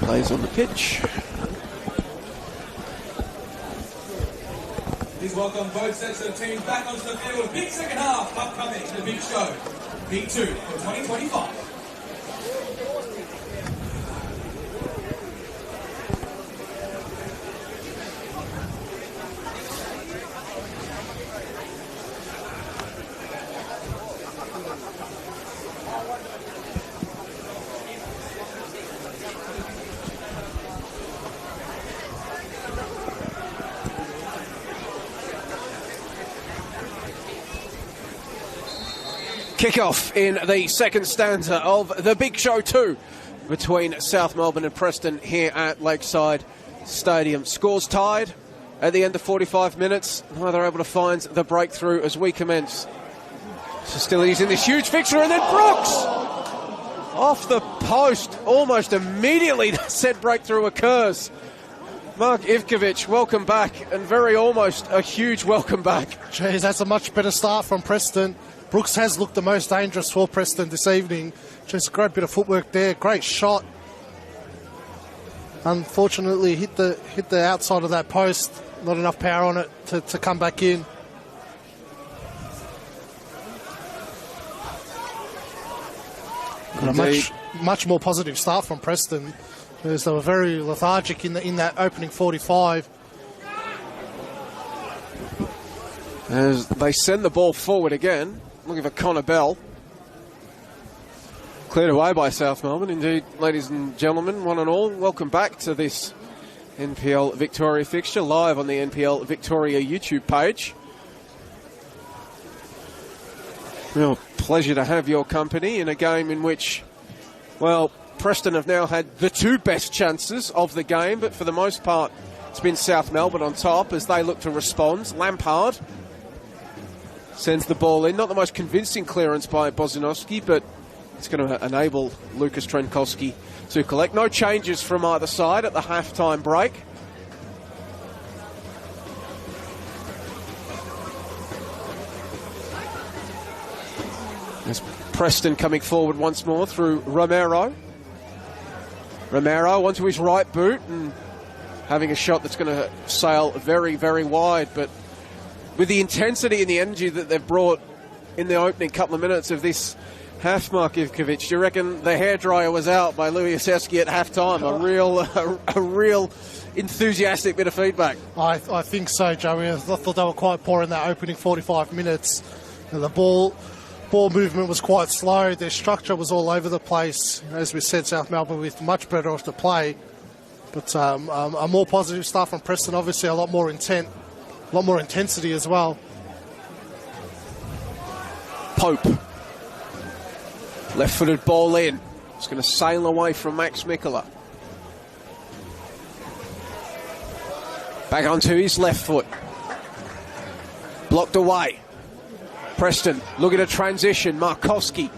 Plays on the pitch. Please welcome both sets of teams back onto the field. Big second half upcoming. The Big Show. Big 2 for 2025. Kick-off in the second stanza of the Big Show 2 between South Melbourne and Preston here at Lakeside Stadium. Scores tied at the end of 45 minutes. Neither able to find the breakthrough as we commence. Hostilities in this huge fixture, and then Brooks off the post almost immediately. Said breakthrough occurs. Mark Ivkovic, welcome back, and very almost a huge welcome back. Jeez, that's a much better start from Preston. Brooks has looked the most dangerous for Preston this evening. Just a great bit of footwork there. Great shot. Unfortunately, hit the outside of that post. Not enough power on it to come back in. And a much more positive start from Preston. They were very lethargic in that opening 45. As they send the ball forward again, looking for Connor Bell. Cleared away by South Melbourne. Indeed, ladies and gentlemen, one and all, welcome back to this NPL Victoria fixture, live on the NPL Victoria YouTube page. Real pleasure to have your company in a game in which, well, Preston have now had the two best chances of the game, but for the most part, it's been South Melbourne on top as they look to respond. Lampard sends the ball in. Not the most convincing clearance by Bozinowski, but it's going to enable Lucas Trenkowski to collect. No changes from either side at the half-time break. There's Preston coming forward once more through Romero. Romero onto his right boot and having a shot that's going to sail very, very wide, but with the intensity and the energy that they've brought in the opening couple of minutes of this half, Mark Ivkovic, do you reckon the hairdryer was out by Louis Asewski at half-time? A real enthusiastic bit of feedback. I think so, Joey. I thought they were quite poor in that opening 45 minutes. And the ball movement was quite slow. Their structure was all over the place. As we said, South Melbourne with much better off to play. But a more positive start from Preston, obviously a lot more intent. A lot more intensity as well. Pope. Left-footed ball in. It's going to sail away from Max Mikkola. Back onto his left foot. Blocked away. Preston looking at transition. Markowski.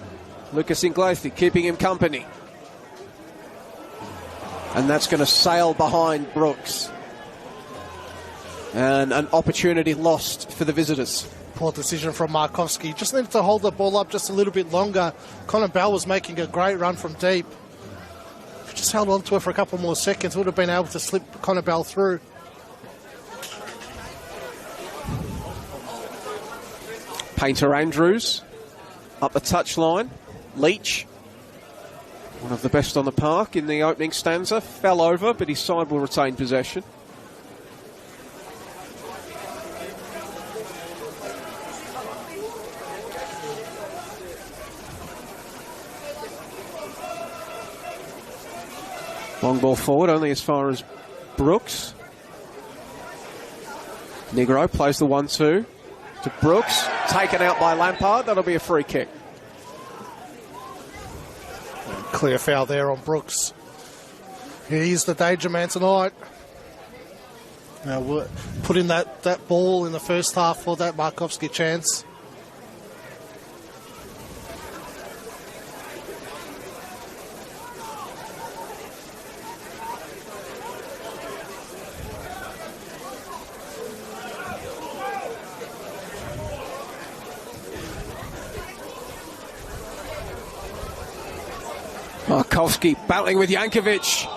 Lucas Inglathi keeping him company. And that's going to sail behind Brooks. And an opportunity lost for the visitors. Poor decision from Markowski. Just needed to hold the ball up just a little bit longer. Connor Bell was making a great run from deep. If he just held on to it for a couple more seconds, would have been able to slip Connor Bell through. Painter Andrews up the touchline. Leach, one of the best on the park in the opening stanza, fell over, but his side will retain possession. Long ball forward, only as far as Brooks. Negro plays the 1-2 to Brooks. Taken out by Lampard. That'll be a free kick. Clear foul there on Brooks. He's the danger man tonight. Now we'll put in that ball in the first half for that Markowski chance. Markowski battling with Jankovic.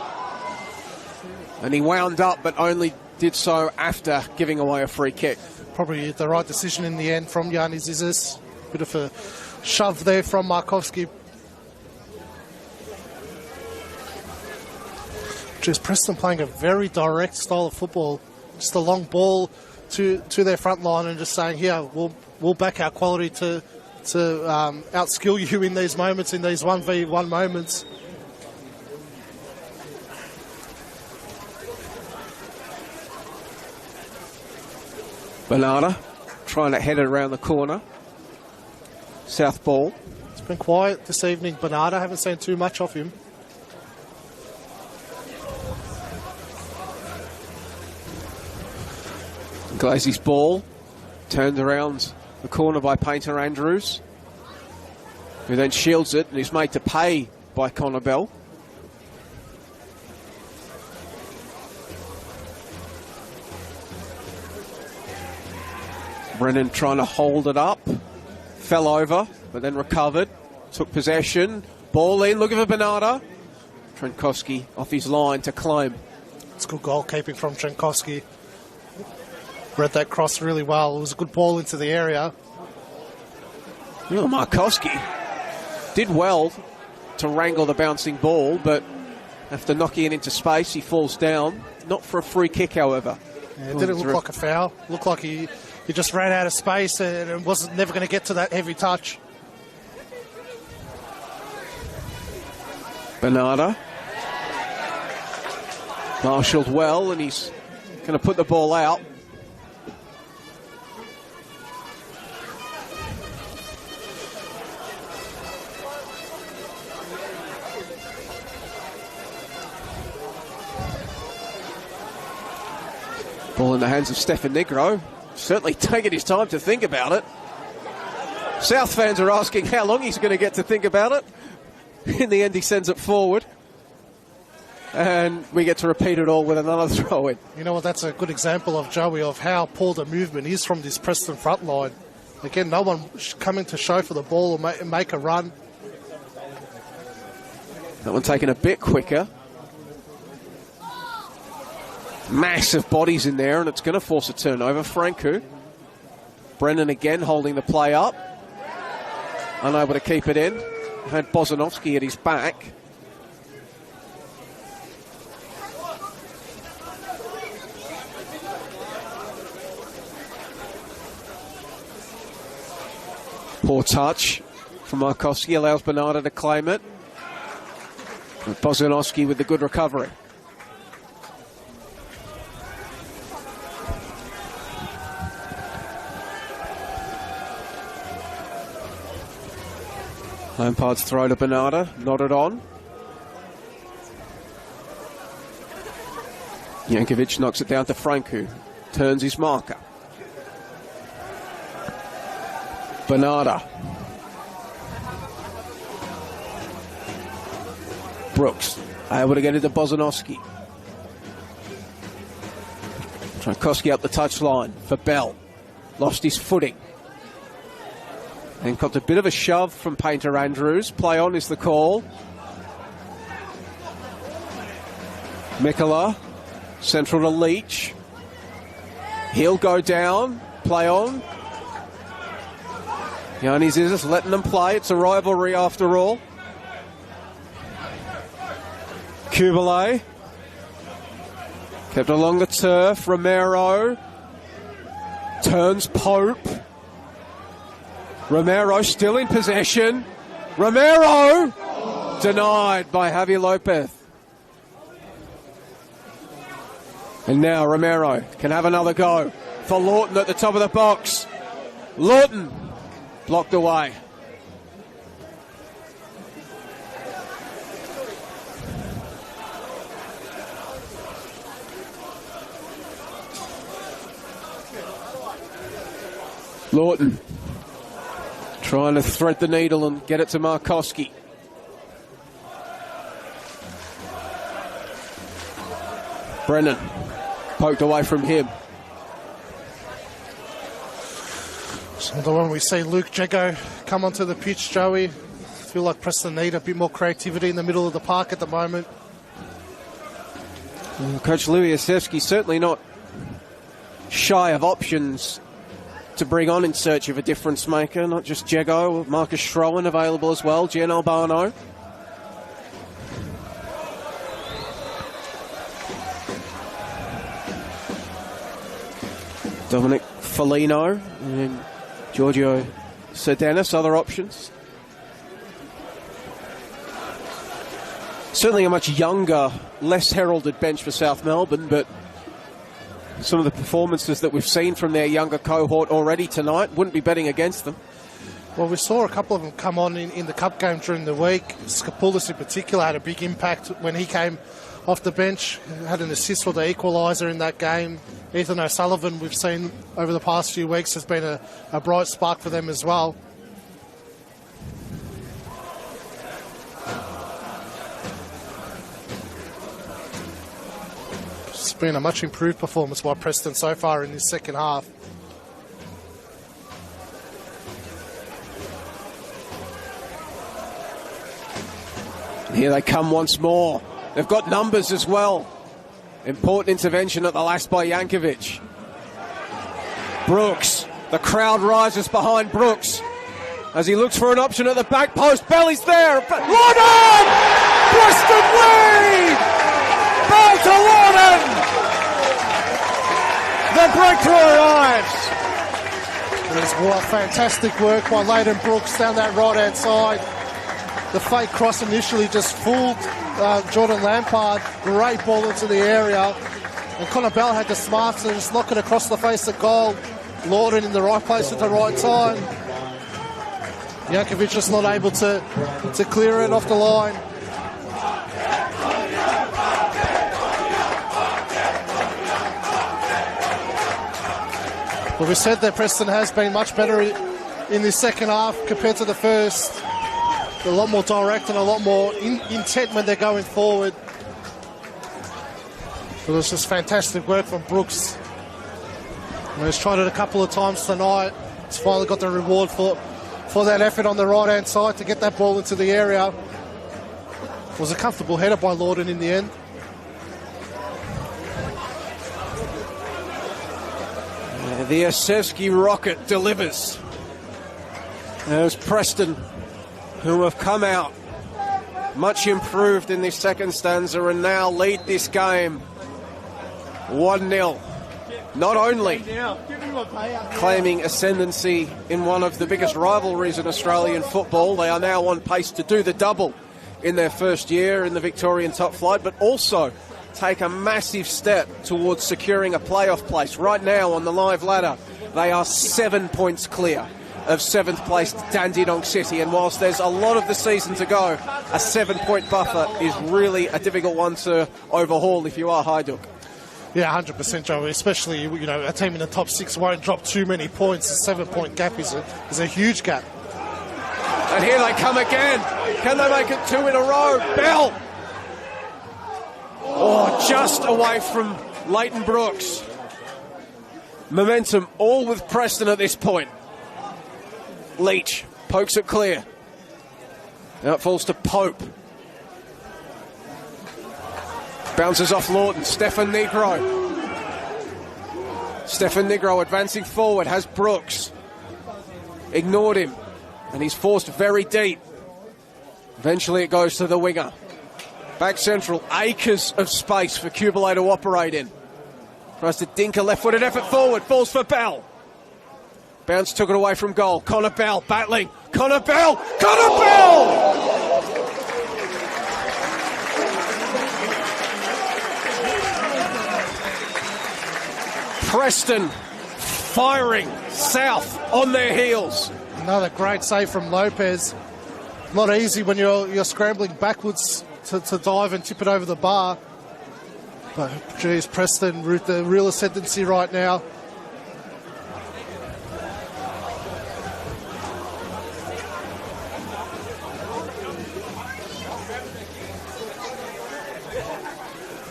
And he wound up, but only did so after giving away a free kick. Probably the right decision in the end from Giannis Zizis. Bit of a shove there from Markovski. Just Preston playing a very direct style of football. Just a long ball to their front line and just saying, here, we'll back our quality to outskill you in these moments, in these 1v1 moments. Bernarda trying to head it around the corner. South ball. It's been quiet this evening, Bernarda. Haven't seen too much of him. Glazey's ball turned around the corner by Painter Andrews, who then shields it and is made to pay by Connor Bell. Brennan trying to hold it up, fell over, but then recovered, took possession, ball in, looking for Bernarda. Trenkowski off his line to claim. It's good goalkeeping from Trenkowski. Read that cross really well. It was a good ball into the area. Well, Markowski did well to wrangle the bouncing ball, but after knocking it into space, he falls down. Not for a free kick, however. Yeah, it didn't look like a foul. Looked like he just ran out of space and wasn't never going to get to that heavy touch. Bernarda marshalled well, and he's going to put the ball out. Ball in the hands of Stefan Negro. Certainly taking his time to think about it. South fans are asking how long he's going to get to think about it. In the end, he sends it forward. And we get to repeat it all with another throw in. You know what, that's a good example of Joey, of how poor the movement is from this Preston front line. Again, no one coming to show for the ball or make a run. That one taken a bit quicker. Massive bodies in there, and it's going to force a turnover. Franku. Brennan again holding the play up. Unable to keep it in. Had Bozanovsky at his back. Poor touch from Markowski, allows Bernarda to claim it. Bozanovsky with the good recovery. Lampard's throw to Bernarda, nodded on. Jankovic knocks it down to Franku, turns his marker. Bernarda. Brooks able to get it to Bozanovsky. Trenkowski up the touchline for Bell. Lost his footing. And got a bit of a shove from Painter Andrews. Play on is the call. Mikola, central to Leach. He'll go down. Play on. Giannis is letting them play. It's a rivalry after all. Kubele. Kept along the turf. Romero. Turns Pope. Romero still in possession. Romero! Denied by Javi Lopez. And now Romero can have another go for Lawton at the top of the box. Lawton blocked away. Lawton trying to thread the needle and get it to Markowski. Brennan poked away from him. So when we see Luke Jago come onto the pitch, Joey, I feel like Preston need a bit more creativity in the middle of the park at the moment. Coach Louis Asevsky certainly not shy of options to bring on in search of a difference maker. Not just Jego, Marcus Schroen available as well, Gian Albano. Dominic Foligno and Giorgio Sedanis, other options. Certainly a much younger, less heralded bench for South Melbourne, but some of the performances that we've seen from their younger cohort already tonight, wouldn't be betting against them. Well, we saw a couple of them come on in the Cup game during the week. Skopoulos in particular had a big impact when he came off the bench. He had an assist for the equaliser in that game. Ethan O'Sullivan, we've seen over the past few weeks, has been a bright spark for them as well. It's been a much improved performance by Preston so far in this second half. Here they come once more. They've got numbers as well. Important intervention at the last by Jankovic. Brooks. The crowd rises behind Brooks as he looks for an option at the back post. Belly's there. Lawton! Preston lead! Ball to Lawton! The breakthrough arrives. There's fantastic work by Leighton Brooks down that right-hand side. The fake cross initially just fooled Jordan Lampard. Great ball into the area. And Connor Bell had the smarts to just knock it across the face of goal. Lawton in the right place at the right time. Jankovic just not able to clear it off the line. But we said that Preston has been much better in this second half compared to the first. A lot more direct and a lot more intent when they're going forward. It was just fantastic work from Brooks. He's tried it a couple of times tonight. He's finally got the reward for that effort on the right-hand side to get that ball into the area. It was a comfortable header by Lawton in the end. The Asevsky rocket delivers. There's Preston, who have come out much improved in this second stanza and now lead this game 1-0. Not only claiming ascendancy in one of the biggest rivalries in Australian football, they are now on pace to do the double in their first year in the Victorian top flight, but also take a massive step towards securing a playoff place. Right now on the live ladder, they are 7 points clear of 7th place Dandenong City, and whilst there's a lot of the season to go, a 7-point buffer is really a difficult one to overhaul if you are Hajduk. Yeah, 100%, Joey. Especially, a team in the top 6 won't drop too many points. A 7-point gap is a huge gap. And here they come again. Can they make it 2 in a row? Bell! Oh, just away from Leighton Brooks. Momentum all with Preston at this point. Leach pokes it clear. Now it falls to Pope. Bounces off Lawton. Stefan Negro. Stefan Negro advancing forward, has Brooks. Ignored him, and he's forced very deep. Eventually it goes to the winger. Back central, acres of space for Kubalay to operate in. Tries to dink a left-footed effort forward, falls for Bell. Bounce took it away from goal. Connor Bell battling. Connor Bell! Connor Bell! Preston firing south on their heels. Another great save from Lopez. Not easy when you're scrambling backwards to dive and tip it over the bar. But, geez, Preston, the real ascendancy right now.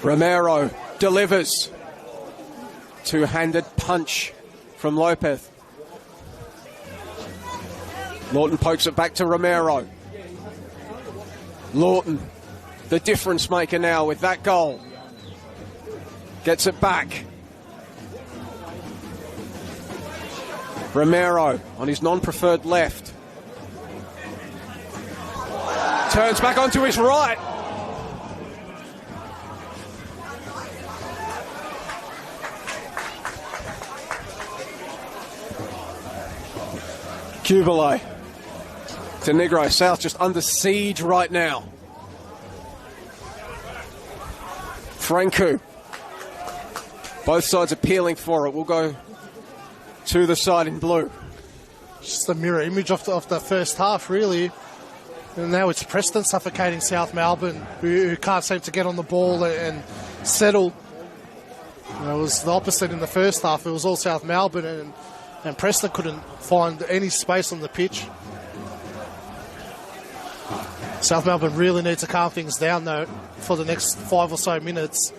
Romero delivers. Two-handed punch from Lopez. Lawton pokes it back to Romero. Lawton, the difference maker now with that goal. Gets it back. Romero on his non-preferred left. Turns back onto his right. Kubele to Negro. South just under siege right now. Franku. Both sides appealing for it. We'll go to the side in blue. Just a mirror image of the first half, really. And now it's Preston suffocating South Melbourne, who can't seem to get on the ball and settle. It was the opposite in the first half. It was all South Melbourne, and Preston couldn't find any space on the pitch. South Melbourne really need to calm things down, though, for the next 5 or so minutes.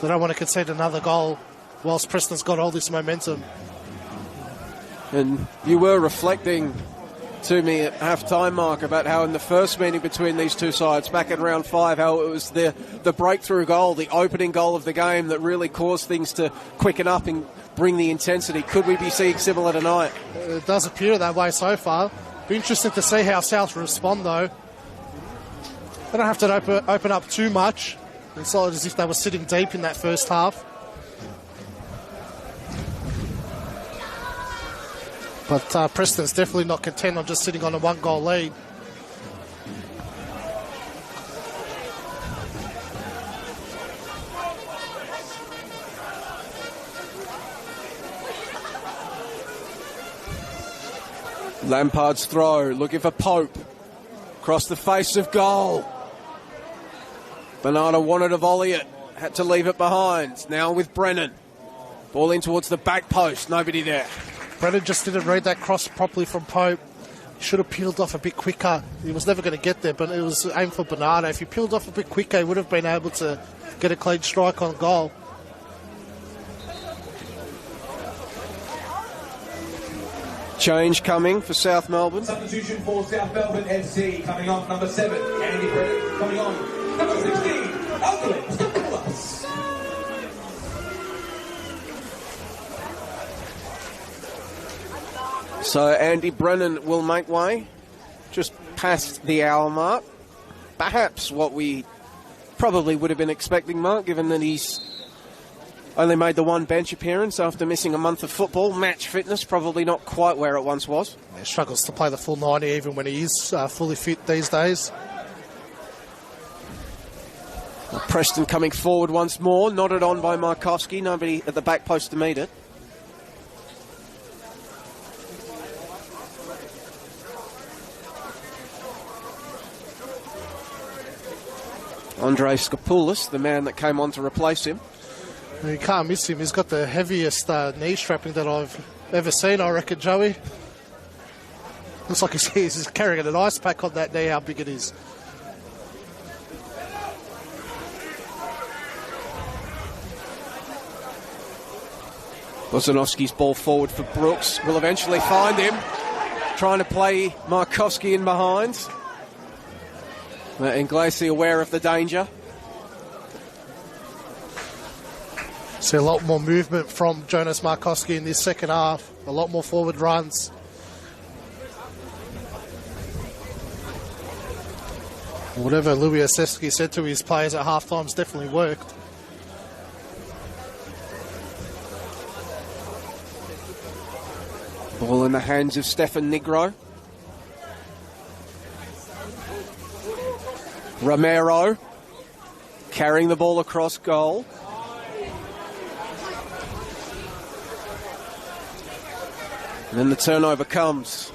They don't want to concede another goal whilst Preston's got all this momentum. And you were reflecting to me at half-time, Mark, about how in the first meeting between these two sides, back in round 5, how it was the breakthrough goal, the opening goal of the game that really caused things to quicken up and bring the intensity. Could we be seeing similar tonight? It does appear that way so far. Be interesting to see how South respond, though. They don't have to open up too much. It's not as if they were sitting deep in that first half. But Preston's definitely not content on just sitting on a 1-goal lead. Lampard's throw, looking for Pope. Across the face of goal. Bernardo wanted to volley it, had to leave it behind. Now with Brennan. Ball in towards the back post, nobody there. Brennan just didn't read that cross properly from Pope. He should have peeled off a bit quicker. He was never going to get there, but it was aimed for Bernardo. If he peeled off a bit quicker, he would have been able to get a clean strike on goal. Change coming for South Melbourne. Substitution for South Melbourne FC. Coming on, number 7, Andy Brennan. Coming on, number 16, Alcalin. So Andy Brennan will make way just past the hour mark. Perhaps what we probably would have been expecting, Mark, given that he's only made the one bench appearance after missing a month of football. Match fitness probably not quite where it once was. He struggles to play the full 90 even when he is fully fit these days. Preston coming forward once more, nodded on by Markowski. Nobody at the back post to meet it. Andre Skopoulos, the man that came on to replace him. You can't miss him. He's got the heaviest knee strapping that I've ever seen, I reckon, Joey. Looks like he's carrying an ice pack on that knee, how big it is. Bozanovski's ball forward for Brooks. Will eventually find him. Trying to play Markowski in behind. Inglesi aware of the danger. See a lot more movement from Jonas Markowski in this second half. A lot more forward runs. Whatever Louis Osevsky said to his players at half-time's definitely worked. Ball in the hands of Stefan Negro. Romero carrying the ball across goal. And then the turnover comes.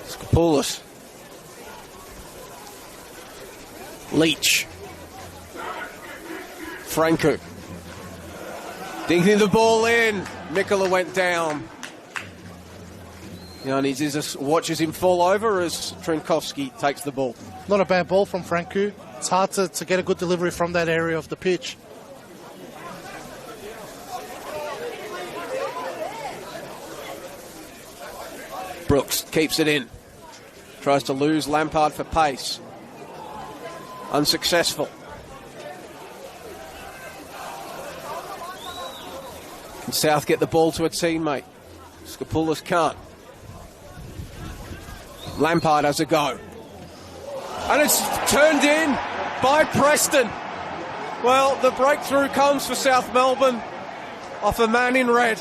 Skopoulos. Leach. Franku. Digging the ball in. Mikola went down. Yannis just watches him fall over as Trenkovski takes the ball. Not a bad ball from Franku. It's hard to get a good delivery from that area of the pitch. Brooks keeps it in. Tries to lose Lampard for pace. unsuccessful. Can South get the ball to a teammate? Skopoulos can't. Lampard has a go. And it's turned in by Preston. Well, the breakthrough comes for South Melbourne off a man in red.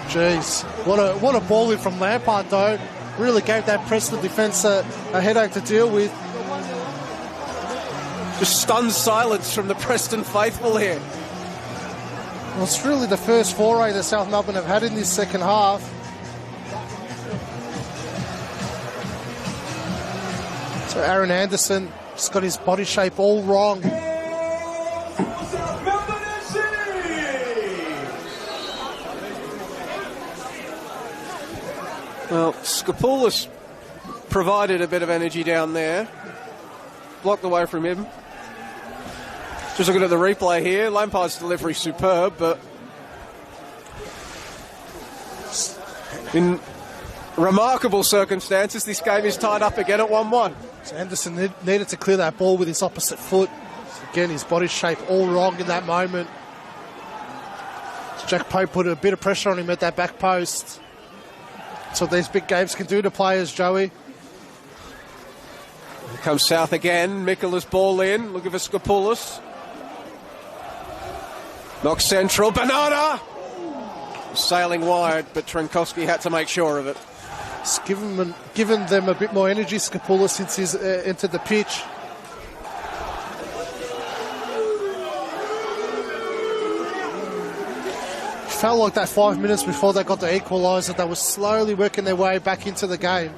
Jeez, what a ball in from Lampard though. Really gave that Preston defence a headache to deal with. Just stunned silence from the Preston faithful here. Well, it's really the first foray that South Melbourne have had in this second half. So Aaron Anderson just got his body shape all wrong. Well, Skopoulos provided a bit of energy down there. Blocked away from him. Just looking at the replay here, Lampard's delivery superb, but in remarkable circumstances, this game is tied up again at 1-1. So Anderson needed to clear that ball with his opposite foot. Again, his body shape all wrong in that moment. So Jack Pope put a bit of pressure on him at that back post. That's what these big games can do to players, Joey. Here comes South again. Mikola's ball in. Looking for Skopoulos. Knock central. Banana! Sailing wide, but Trenkowski had to make sure of it. It's given them a bit more energy, Skopoulos, since he's entered the pitch. Felt like that 5 minutes before they got the equaliser, they were slowly working their way back into the game.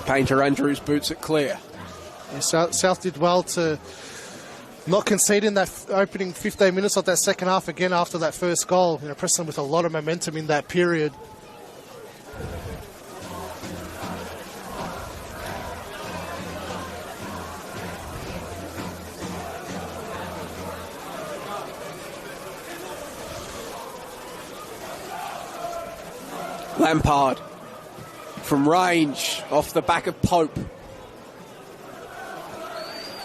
Painter Andrews boots it clear. Yeah, South did well to not concede in that opening 15 minutes of that second half again after that first goal. You know, Preston with a lot of momentum in that period. Lampard from range off the back of Pope.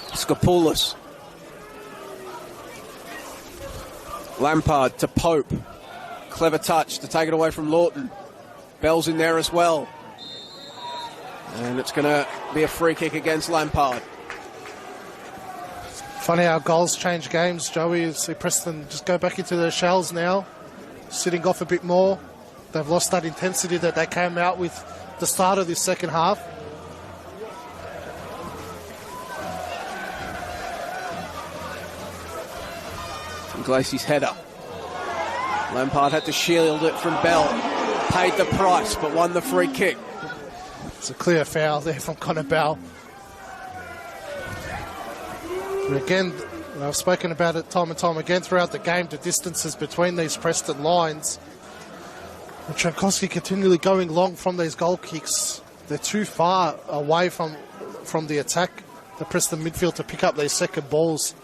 Skopoulos. Lampard to Pope. Clever touch to take it away from Lawton. Bell's in there as well. And it's going to be a free kick against Lampard. Funny how goals change games, Joey. You see Preston just go back into their shells now, sitting off a bit more. They've lost that intensity that they came out with the start of this second half. Glacey's header. Lampard had to shield it from Bell. Paid the price, but won the free kick. It's a clear foul there from Connor Bell. And again, I've spoken about it time and time again throughout the game, the distances between these Preston lines. And Trenkowski continually going long from these goal kicks. They're too far away from the attack, the Preston midfield, to pick up these second balls.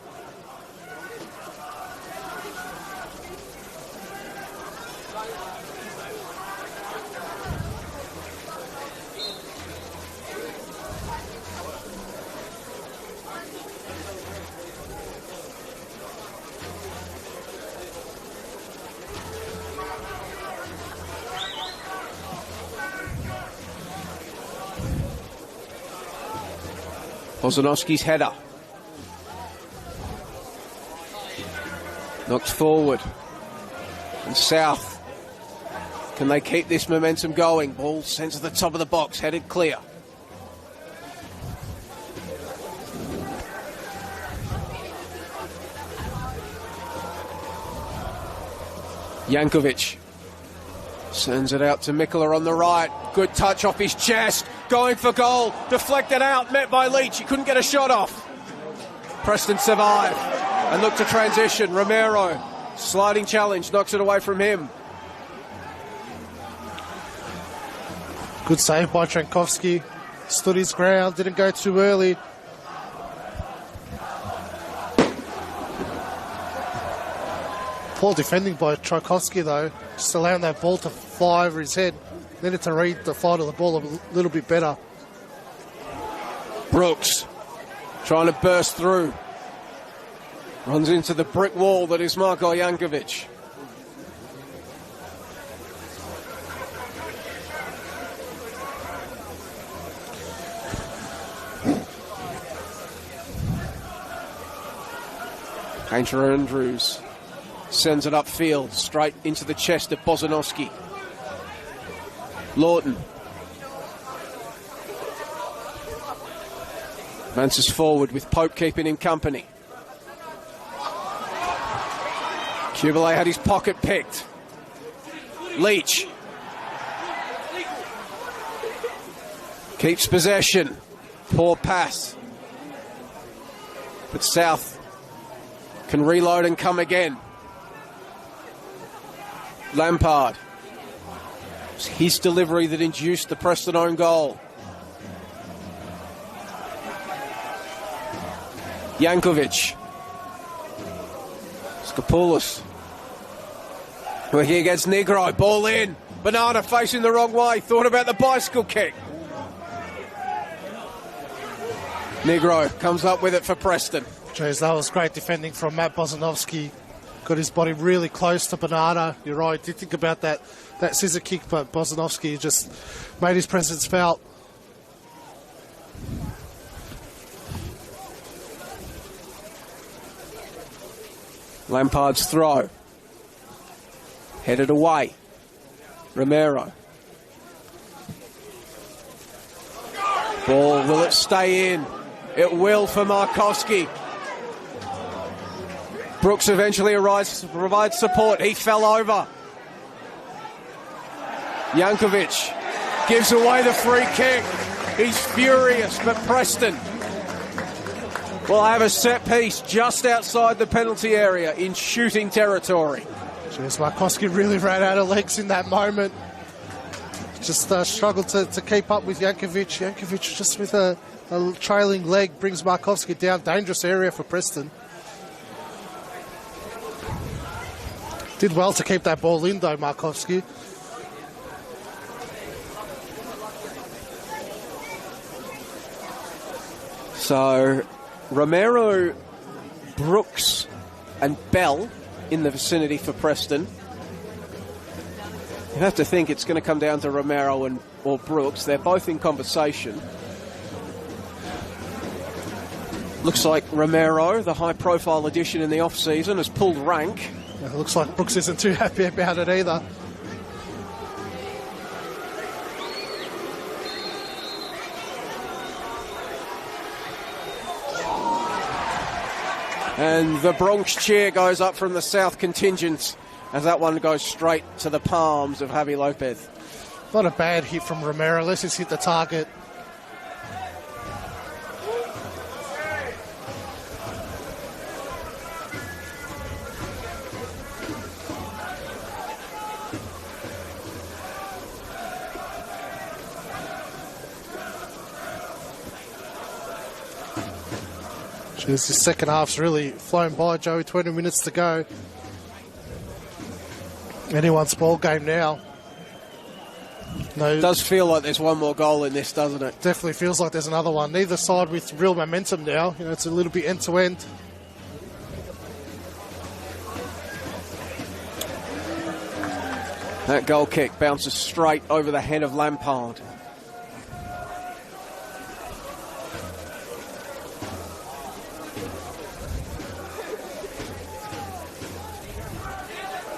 Ozanowski's header. Knocked forward. And South. Can they keep this momentum going? Ball sent to the top of the box, headed clear. Jankovic sends it out to Mikola on the right. Good touch off his chest. Going for goal. Deflected out. Met by Leach. He couldn't get a shot off. Preston survive and look to transition. Romero. Sliding challenge. Knocks it away from him. Good save by Trenkowski. Stood his ground. Didn't go too early. Poor defending by Trajkovski, though. Just allowing that ball to fly over his head. Needed to read the flight of the ball a little bit better. Brooks trying to burst through. Runs into the brick wall that is Marko Jankovic. Painter Andrews sends it upfield, straight into the chest of Bozanovski. Lawton. Mances forward with Pope keeping him company. Kubele had his pocket picked. Leach keeps possession. Poor pass. But South can reload and come again. Lampard. It was his delivery that induced the Preston own goal. Jankovic. Skopoulos. We're here against Negro. Ball in. Banana facing the wrong way. Thought about the bicycle kick. Negro comes up with it for Preston. Jeez, that was great defending from Matt Bozanovski. Got his body really close to Bernardo. You're right, did think about that scissor kick, but Bozanovski just made his presence felt. Lampard's throw. Headed away. Romero. Ball, will it stay in? It will for Markowski. Brooks eventually arrives to provide support. He fell over. Jankovic gives away the free kick. He's furious, but Preston will have a set piece just outside the penalty area in shooting territory. Jeez, Markowski really ran out of legs in that moment. Just struggled to keep up with Jankovic. Jankovic just with a trailing leg brings Markowski down. Dangerous area for Preston. Did well to keep that ball in though, Markowski. So Romero, Brooks and Bell in the vicinity for Preston. You have to think it's going to come down to Romero or Brooks. They're both in conversation. Looks like Romero, the high-profile addition in the off-season, has pulled rank. It looks like Brooks isn't too happy about it either. And the Bronx cheer goes up from the South contingent as that one goes straight to the palms of Javi Lopez. Not a bad hit from Romero. Let's just hit the target. Jeez, the second half's really flown by, Joey. 20 minutes to go. Anyone's ball game now. No, it does feel like there's one more goal in this, doesn't it? Definitely feels like there's another one. Neither side with real momentum now. You know, it's a little bit end-to-end. That goal kick bounces straight over the head of Lampard.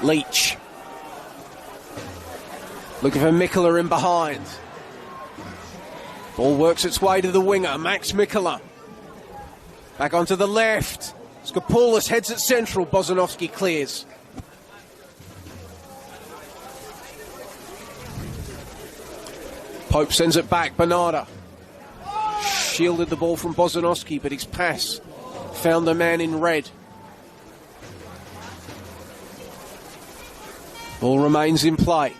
Leach. Looking for Mikkola in behind. Ball works its way to the winger, Max Mikkola. Back onto the left. Skopoulos heads at central. Bozanovski clears. Pope sends it back. Bernardo shielded the ball from Bozanovski, but his pass found the man in red. Ball remains in play.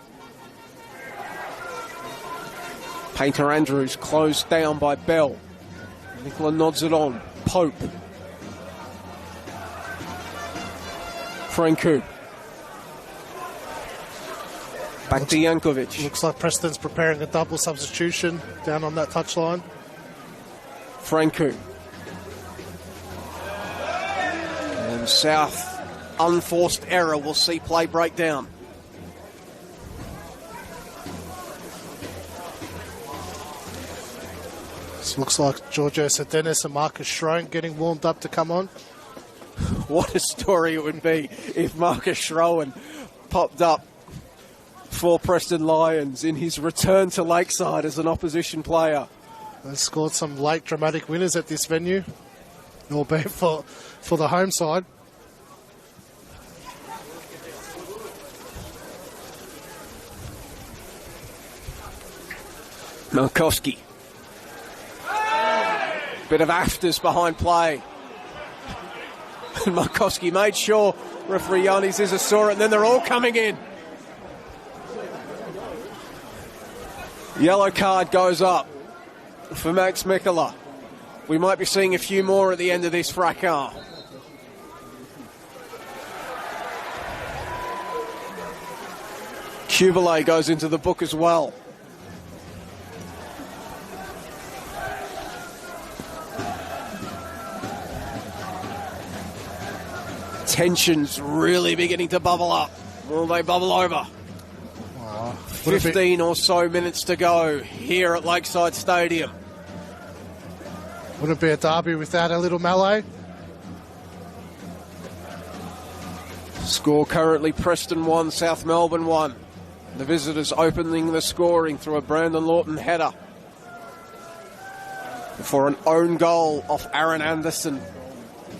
Painter Andrews closed down by Bell. Nicola nods it on. Pope. Franku Back to Jankovic. Looks like Preston's preparing a double substitution down on that touchline. Franku. And South, unforced error, will see play break down. This looks like Giorgio Sedenis and Marcus Schroen getting warmed up to come on. What a story it would be if Marcus Schroen popped up for Preston Lions in his return to Lakeside as an opposition player. They scored some late dramatic winners at this venue, albeit for the home side. Malkowski. Bit of afters behind play. And Malkowski made sure referee Yannis Izza saw it, and then they're all coming in. Yellow card goes up for Max Mikkola. We might be seeing a few more at the end of this fracas. Kubele goes into the book as well. Tensions really beginning to bubble up. Will they bubble over? 15 or so minutes to go here at Lakeside Stadium. Wouldn't it be a derby without a little melee? Score currently Preston 1, South Melbourne 1. The visitors opening the scoring through a Brandon Lawton header. For an own goal off Aaron Anderson.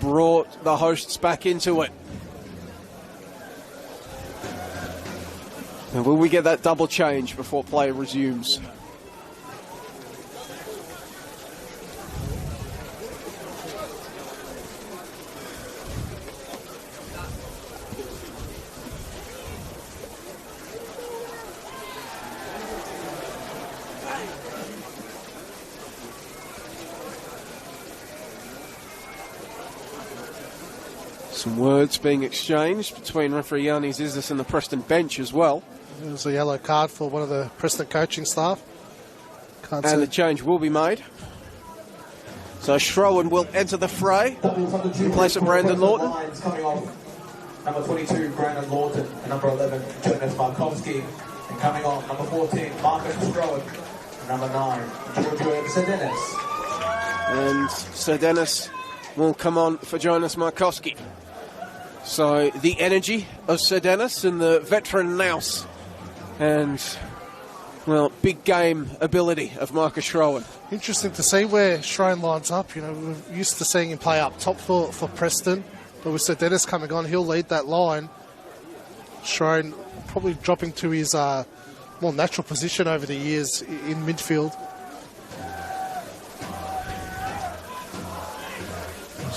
Brought the hosts back into it. And will we get that double change before play resumes? Some words being exchanged between referee Yannis Izza and the Preston bench as well. There's a yellow card for one of the Preston coaching staff. And the change will be made. So Schroen will enter the fray in place of Brandon Lawton. Coming off, number 22, Brandon Lawton, and number 11, Jonas Markowski. And coming on, number 14, Marcus Schroen, and number 9, Giorgio Sedenis. And Sedenis will come on for Jonas Markowski. So the energy of Sedenis and the veteran nous and, well, big game ability of Marcus Schroen. Interesting to see where Schroen lines up. You know, we're used to seeing him play up top for Preston, but with Sedenis coming on, he'll lead that line. Schroen probably dropping to his more natural position over the years in midfield.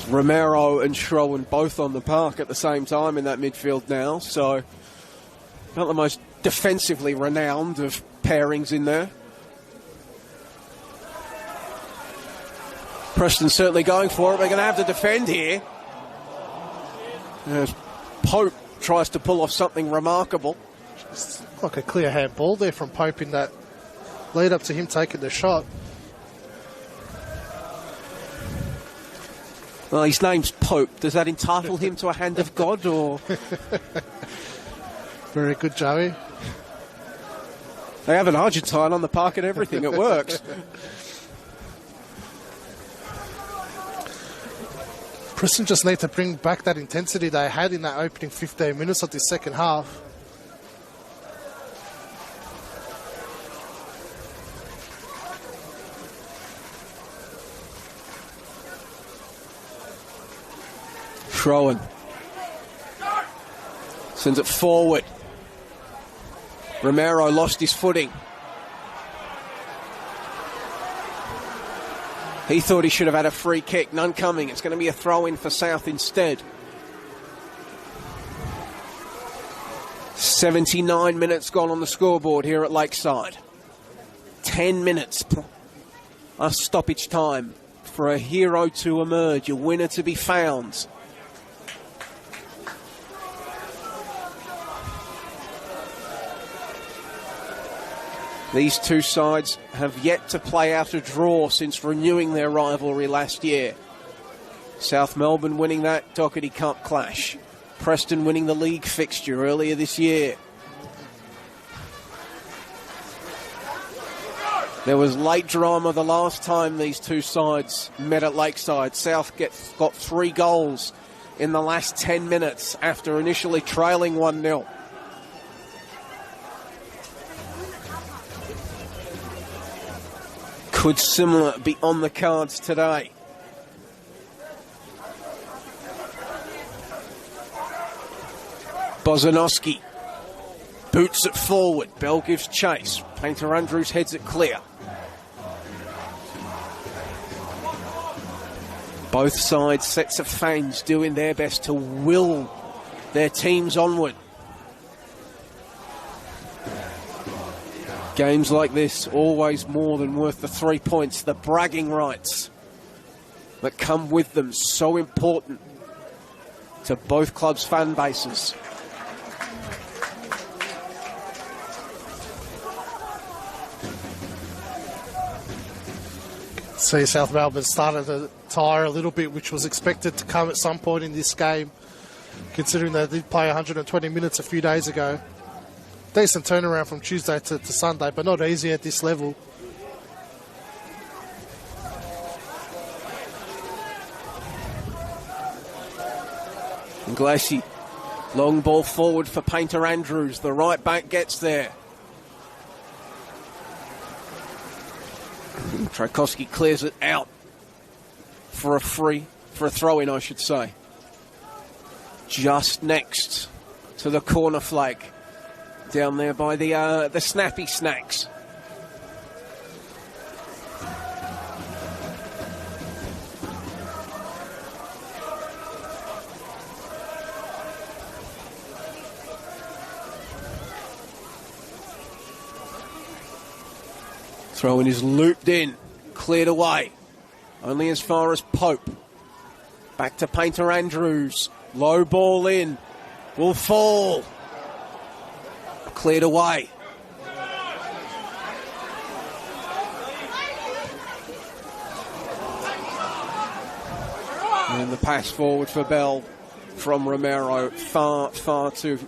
Romero and Schroen both on the park at the same time in that midfield now, so not the most defensively renowned of pairings in there. Preston certainly going for it. They're going to have to defend here. As Pope tries to pull off something remarkable. It's like a clear hand ball there from Pope in that lead up to him taking the shot. Well, his name's Pope. Does that entitle him to a hand of God, or...? Very good, Joey. They have an Argentine on the park and everything. It works. Preston just need to bring back that intensity they had in that opening 15 minutes of the second half. Schroen sends it forward. Romero lost his footing. He thought he should have had a free kick. None coming. It's going to be a throw-in for South instead. 79 minutes gone on the scoreboard here at Lakeside. 10 minutes plus stoppage time for a hero to emerge, a winner to be found. These two sides have yet to play out a draw since renewing their rivalry last year. South Melbourne winning that Doherty Cup clash. Preston winning the league fixture earlier this year. There was late drama the last time these two sides met at Lakeside. South got 3 goals in the last 10 minutes after initially trailing 1-0. Could similar be on the cards today? Bozanowski boots it forward. Bell gives chase. Painter Andrews heads it clear. Both sides, sets of fans doing their best to will their teams onward. Games like this, always more than worth the 3 points. The bragging rights that come with them, so important to both clubs' fan bases. See, South Melbourne started to tire a little bit, which was expected to come at some point in this game, considering they did play 120 minutes a few days ago. Decent turnaround from Tuesday to Sunday, but not easy at this level. Glassy, long ball forward for Painter Andrews. The right back gets there. Tchaikovsky clears it out for a throw-in, I should say. Just next to the corner flag, down there by the snappy snacks. Throw-in is looped in, cleared away, only as far as Pope. Back to Painter Andrews, low ball in, will fall. Cleared away. And the pass forward for Bell from Romero, far too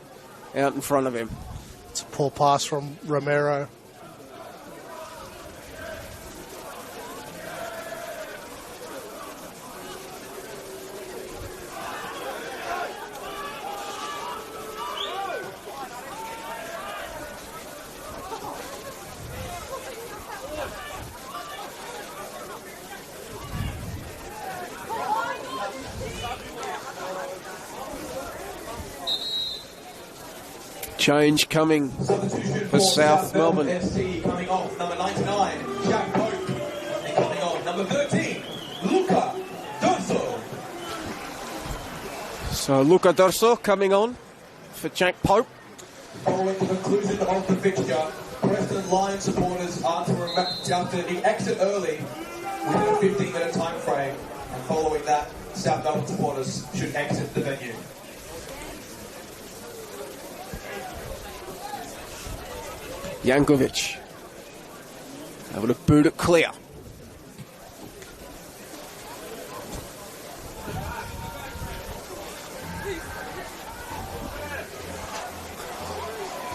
out in front of him. It's a poor pass from Romero. Change coming for South Melbourne. FC coming off, number 99, Jack Pope. And coming off, number 13, Luca Dorso. So Luca Dorso coming on for Jack Pope. Following the conclusion of the fixture, Preston Lions supporters are to exit early within a 15-minute time frame. And following that, South Melbourne supporters should exit the venue. Jankovic able to boot it clear.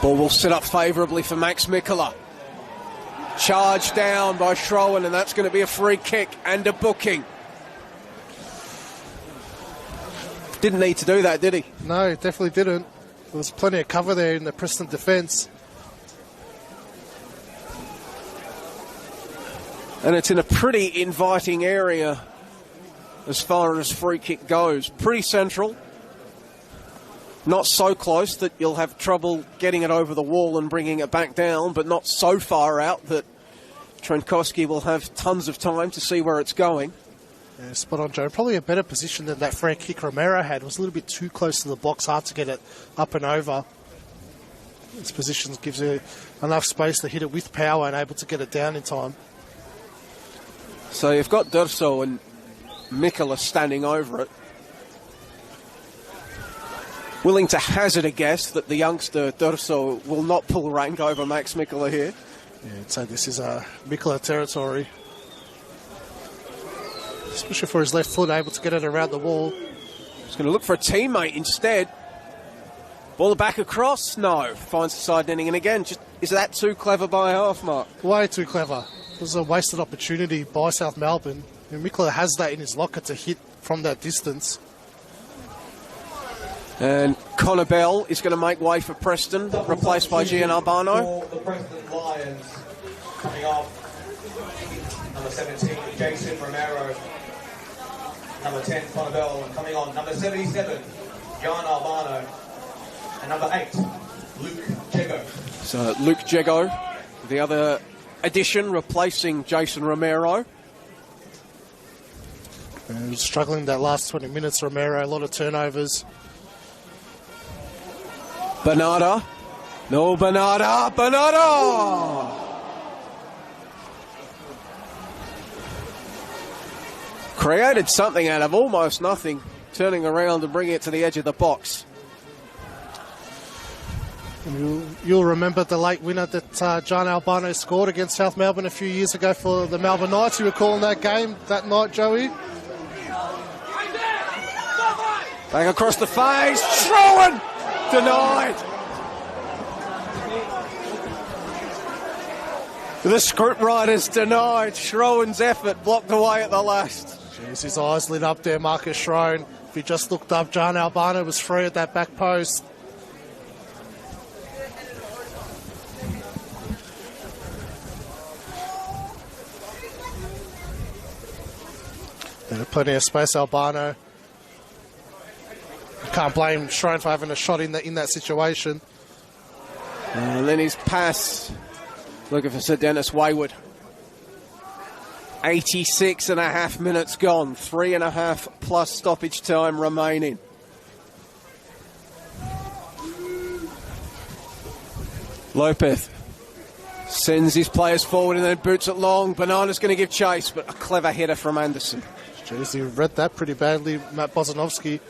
Ball will sit up favourably for Max Mikkola. Charged down by Schroen, and that's going to be a free kick and a booking. Didn't need to do that, did he? No, definitely didn't. There was plenty of cover there in the Preston defence. And it's in a pretty inviting area as far as free kick goes. Pretty central. Not so close that you'll have trouble getting it over the wall and bringing it back down, but not so far out that Trenkowski will have tons of time to see where it's going. Yeah, spot on, Joe. Probably a better position than that free kick Romero had. It was a little bit too close to the box, hard to get it up and over. This position gives you enough space to hit it with power and able to get it down in time. So you've got Durso and Mikkola standing over it. Willing to hazard a guess that the youngster Durso will not pull rank over Max Mikkola here. Yeah, I'd say this is Mikla territory. Especially for his left foot, able to get it around the wall. He's going to look for a teammate instead. Ball back across. No. Finds the side netting. And again, just is that too clever by half, Mark? Way too clever. It was a wasted opportunity by South Melbourne. And Mikla has that in his locker to hit from that distance. And Connor Bell is going to make way for Preston, replaced by Gian Albano. For the Preston Lions, coming off number 17, Jason Romero. Number 10, Connor Bell, and coming on number 77, Gian Albano. And number 8, Luke Jego. So Luke Jego, the other addition, replacing Jason Romero. And he was struggling that last 20 minutes, Romero, a lot of turnovers. Bernarda. No, Bernarda. Bernarda! Created something out of almost nothing, turning around and bringing it to the edge of the box. You'll remember the late winner that John Albano scored against South Melbourne a few years ago for the Melbourne Knights. You were calling that game that night, Joey? Back across the face. Schroen! Denied. The script writers denied. Schroen's effort blocked away at the last. Jeez, his eyes lit up there, Marcus Schroen. If he just looked up, John Albano was free at that back post. Plenty of space, Albano. Can't blame Schroen for having a shot in that situation. And then his pass, looking for Sir Dennis Wayward. 86.5 minutes gone, 3.5 plus stoppage time remaining. Lopez sends his players forward and then boots it long. Banana's going to give chase, but a clever header from Anderson. Jeez, he read that pretty badly, Matt Bozanovsky.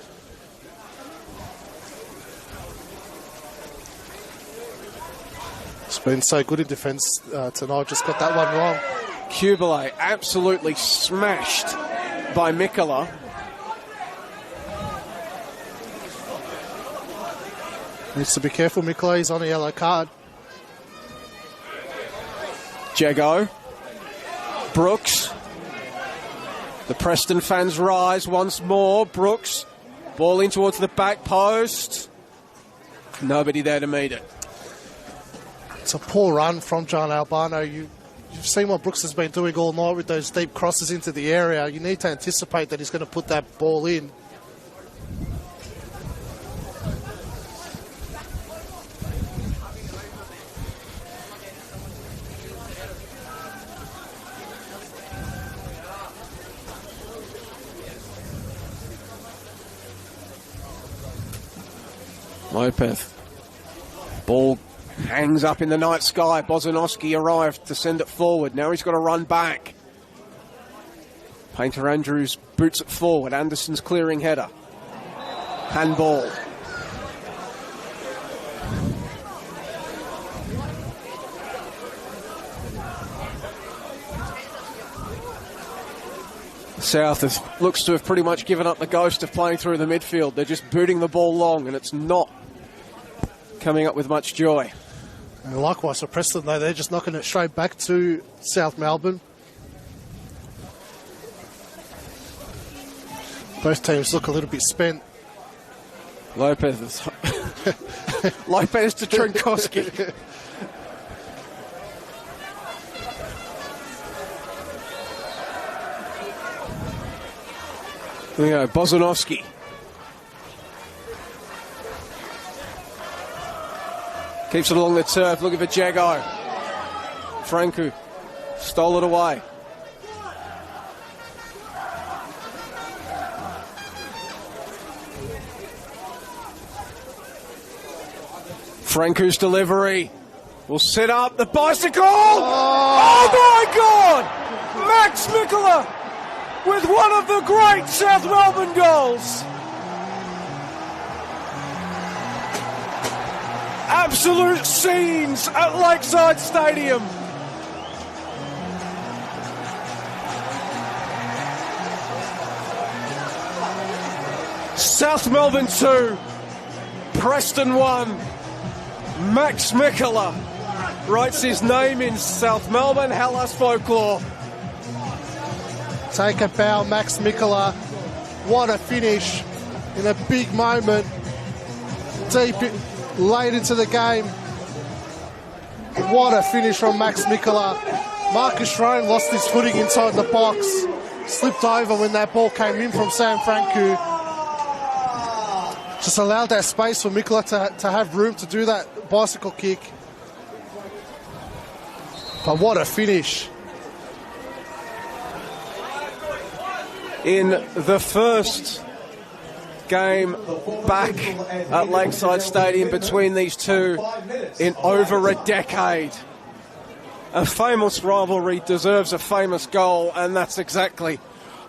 He's been so good in defence tonight, just got that one wrong. Kubele absolutely smashed by Mikkola. Needs to be careful, Mikkola, he's on a yellow card. Jego. Brooks. The Preston fans rise once more. Brooks. Ball in towards the back post. Nobody there to meet it. It's a poor run from John Albano. You've seen what Brooks has been doing all night with those deep crosses into the area. You need to anticipate that he's going to put that ball in. Lopez. Ball hangs up in the night sky. Bozanovsky arrived to send it forward. Now he's got to run back. Painter Andrews boots it forward. Anderson's clearing header. Handball. South looks to have pretty much given up the ghost of playing through the midfield. They're just booting the ball long, and it's not coming up with much joy. And likewise for Preston, though, they're just knocking it straight back to South Melbourne. Both teams look a little bit spent. Lopez Lopez to Trinkowski. There we go, Bozanovsky. Keeps it along the turf, looking for Jago. Franco stole it away. Franco's delivery will set up the bicycle. Oh my God! Max Mikkola with one of the great South Melbourne goals. Absolute scenes at Lakeside Stadium. South Melbourne 2, Preston 1. Max Mikola writes his name in South Melbourne Hellas folklore. Take a bow, Max Mikola. What a finish in a big moment. Late into the game. What a finish from Max Mikola. Marcus Shrone lost his footing inside the box. Slipped over when that ball came in from Sam Franku. Just allowed that space for Mikola to have room to do that bicycle kick. But what a finish. In the first game back at Lakeside Stadium between these two in over a decade. A famous rivalry deserves a famous goal, and that's exactly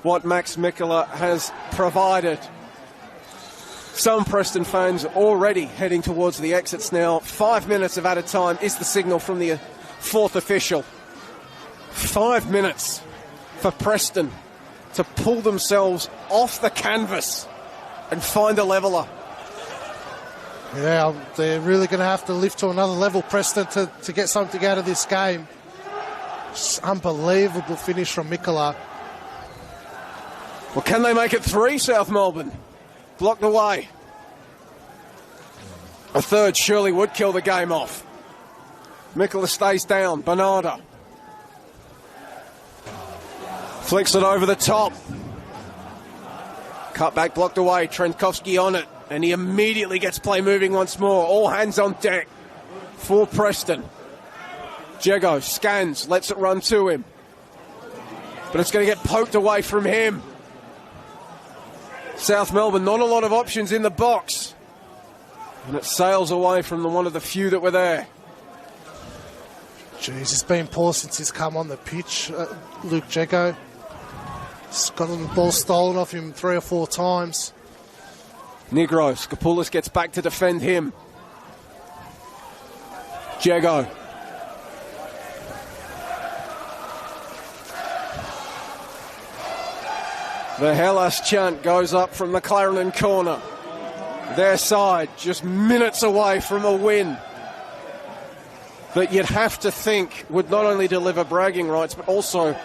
what Max Mikola has provided. Some Preston fans already heading towards the exits now. 5 minutes of added time is the signal from the fourth official. 5 minutes for Preston to pull themselves off the canvas and find a leveller. Yeah, they're really going to have to lift to another level, Preston, to get something out of this game. Just unbelievable finish from Mikola. Well, can they make it 3, South Melbourne? Blocked away. A third surely would kill the game off. Mikola stays down. Bernarda flicks it over the top. Cut back, blocked away. Trenkovsky on it, and he immediately gets play moving once more. All hands on deck for Preston. Jego scans, lets it run to him, but it's going to get poked away from him. South Melbourne, not a lot of options in the box, and it sails away from one of the few that were there. Jeez, he's been poor since he's come on the pitch, Luke Jego. He's gotten the ball stolen off him 3 or 4 times. Negro, Skopoulos gets back to defend him. Jego. The Hellas chant goes up from the Clarendon corner. Their side just minutes away from a win that you'd have to think would not only deliver bragging rights but also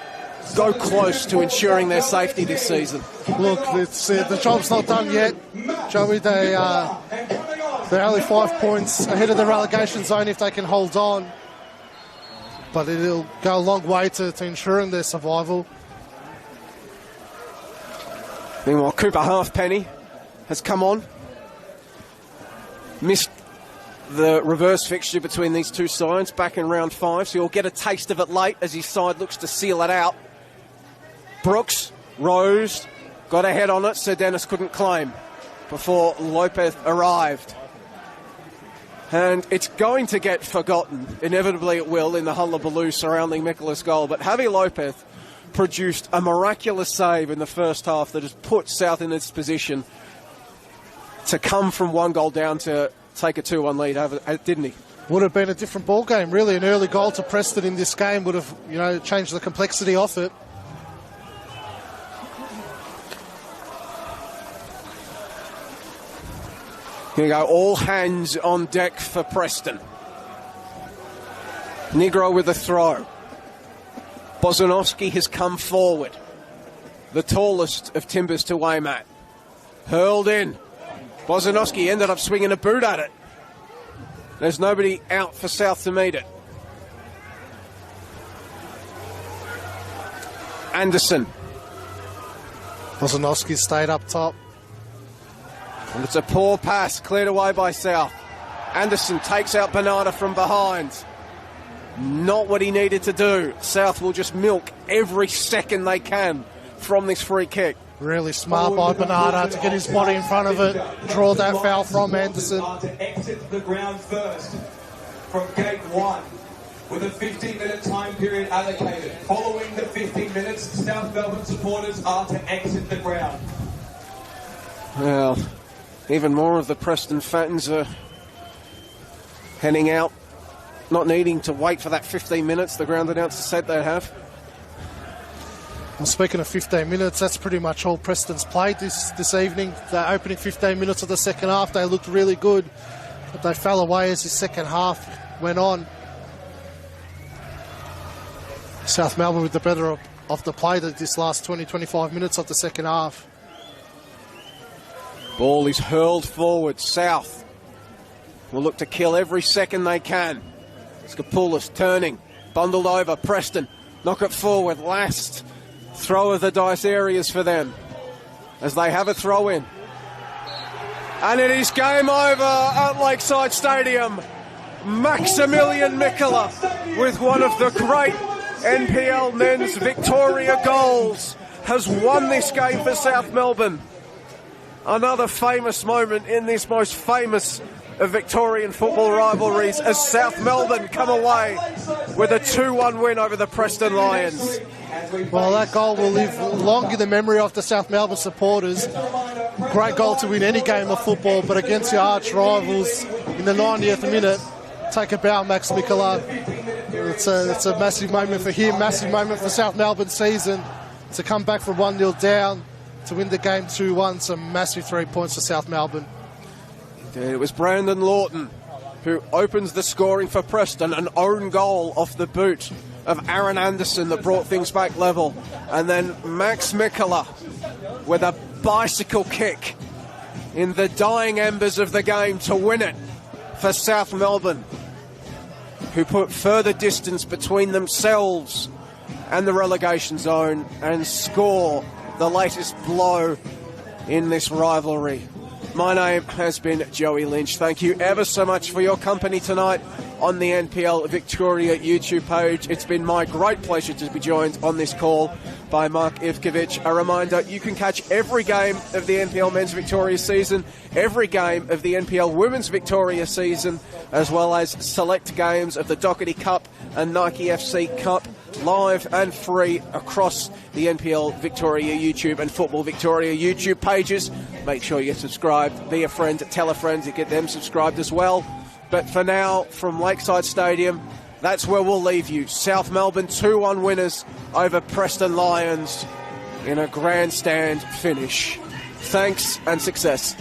go close to ensuring their safety this season. Look, the job's not done yet, Joey. They're only 5 points ahead of the relegation zone if they can hold on. But it'll go a long way to ensuring their survival. Meanwhile, Cooper Halfpenny has come on. Missed the reverse fixture between these two sides back in round 5, so he'll get a taste of it late as his side looks to seal it out. Brooks, Rose, got a head on it, Sir Dennis couldn't claim before Lopez arrived. And it's going to get forgotten, inevitably it will, in the hullabaloo surrounding Mikola's goal, but Javi Lopez produced a miraculous save in the first half that has put South in its position to come from 1 goal down to take a 2-1 lead, didn't he? Would have been a different ball game, really. An early goal to Preston in this game would have, changed the complexity of it. Here you go, all hands on deck for Preston. Negro with a throw. Bozanovsky has come forward. The tallest of timbers to aim at. Hurled in. Bozanovsky ended up swinging a boot at it. There's nobody out for South to meet it. Anderson. Bozanovsky stayed up top. And it's a poor pass cleared away by South. Anderson takes out Bernarda from behind. Not what he needed to do. South will just milk every second they can from this free kick. Really smart by Bernarda to get his body in front of it, draw that foul from Anderson. To exit the ground first from gate 1 with a 15-minute time period allocated. Following the 15 minutes, South Melbourne supporters are to exit the ground. Well, even more of the Preston fans are heading out, not needing to wait for that 15 minutes the ground announcer said they'd have. And speaking of 15 minutes, that's pretty much all Preston's played this evening. The opening 15 minutes of the second half, they looked really good, but they fell away as the second half went on. South Melbourne with the better of the play this last 20-25 minutes of the second half. Ball is hurled forward. South will look to kill every second they can. Skopoulos turning, bundled over. Preston knock it forward. Last throw of the dice areas for them as they have a throw in. And it is game over at Lakeside Stadium. Maximilian Mikola with one of the great NPL men's Victoria goals has won this game for South Melbourne. Another famous moment in this most famous of Victorian football rivalries as South Melbourne come away with a 2-1 win over the Preston Lions. Well, that goal will live long in the memory of the South Melbourne supporters. Great goal to win any game of football, but against your arch rivals in the 90th minute, take a bow, Max Mikola. It's a massive moment for him, massive moment for South Melbourne's season to come back from 1-0 down to win the game 2-1. Some massive 3 points for South Melbourne. It was Brandon Lawton who opens the scoring for Preston, an own goal off the boot of Aaron Anderson that brought things back level. And then Max Mikola with a bicycle kick in the dying embers of the game to win it for South Melbourne, who put further distance between themselves and the relegation zone and score the latest blow in this rivalry. My name has been Joey Lynch. Thank you ever so much for your company tonight on the NPL Victoria YouTube page. It's been my great pleasure to be joined on this call by Mark Ivkovic. A reminder, you can catch every game of the NPL Men's Victoria season, every game of the NPL Women's Victoria season, as well as select games of the Doherty Cup and Nike FC Cup, live and free across the NPL Victoria YouTube and Football Victoria YouTube pages. Make sure you're subscribed, be a friend, tell a friend to get them subscribed as well. But for now, from Lakeside Stadium, that's where we'll leave you. South Melbourne 2-1 winners over Preston Lions in a grandstand finish. Thanks and success.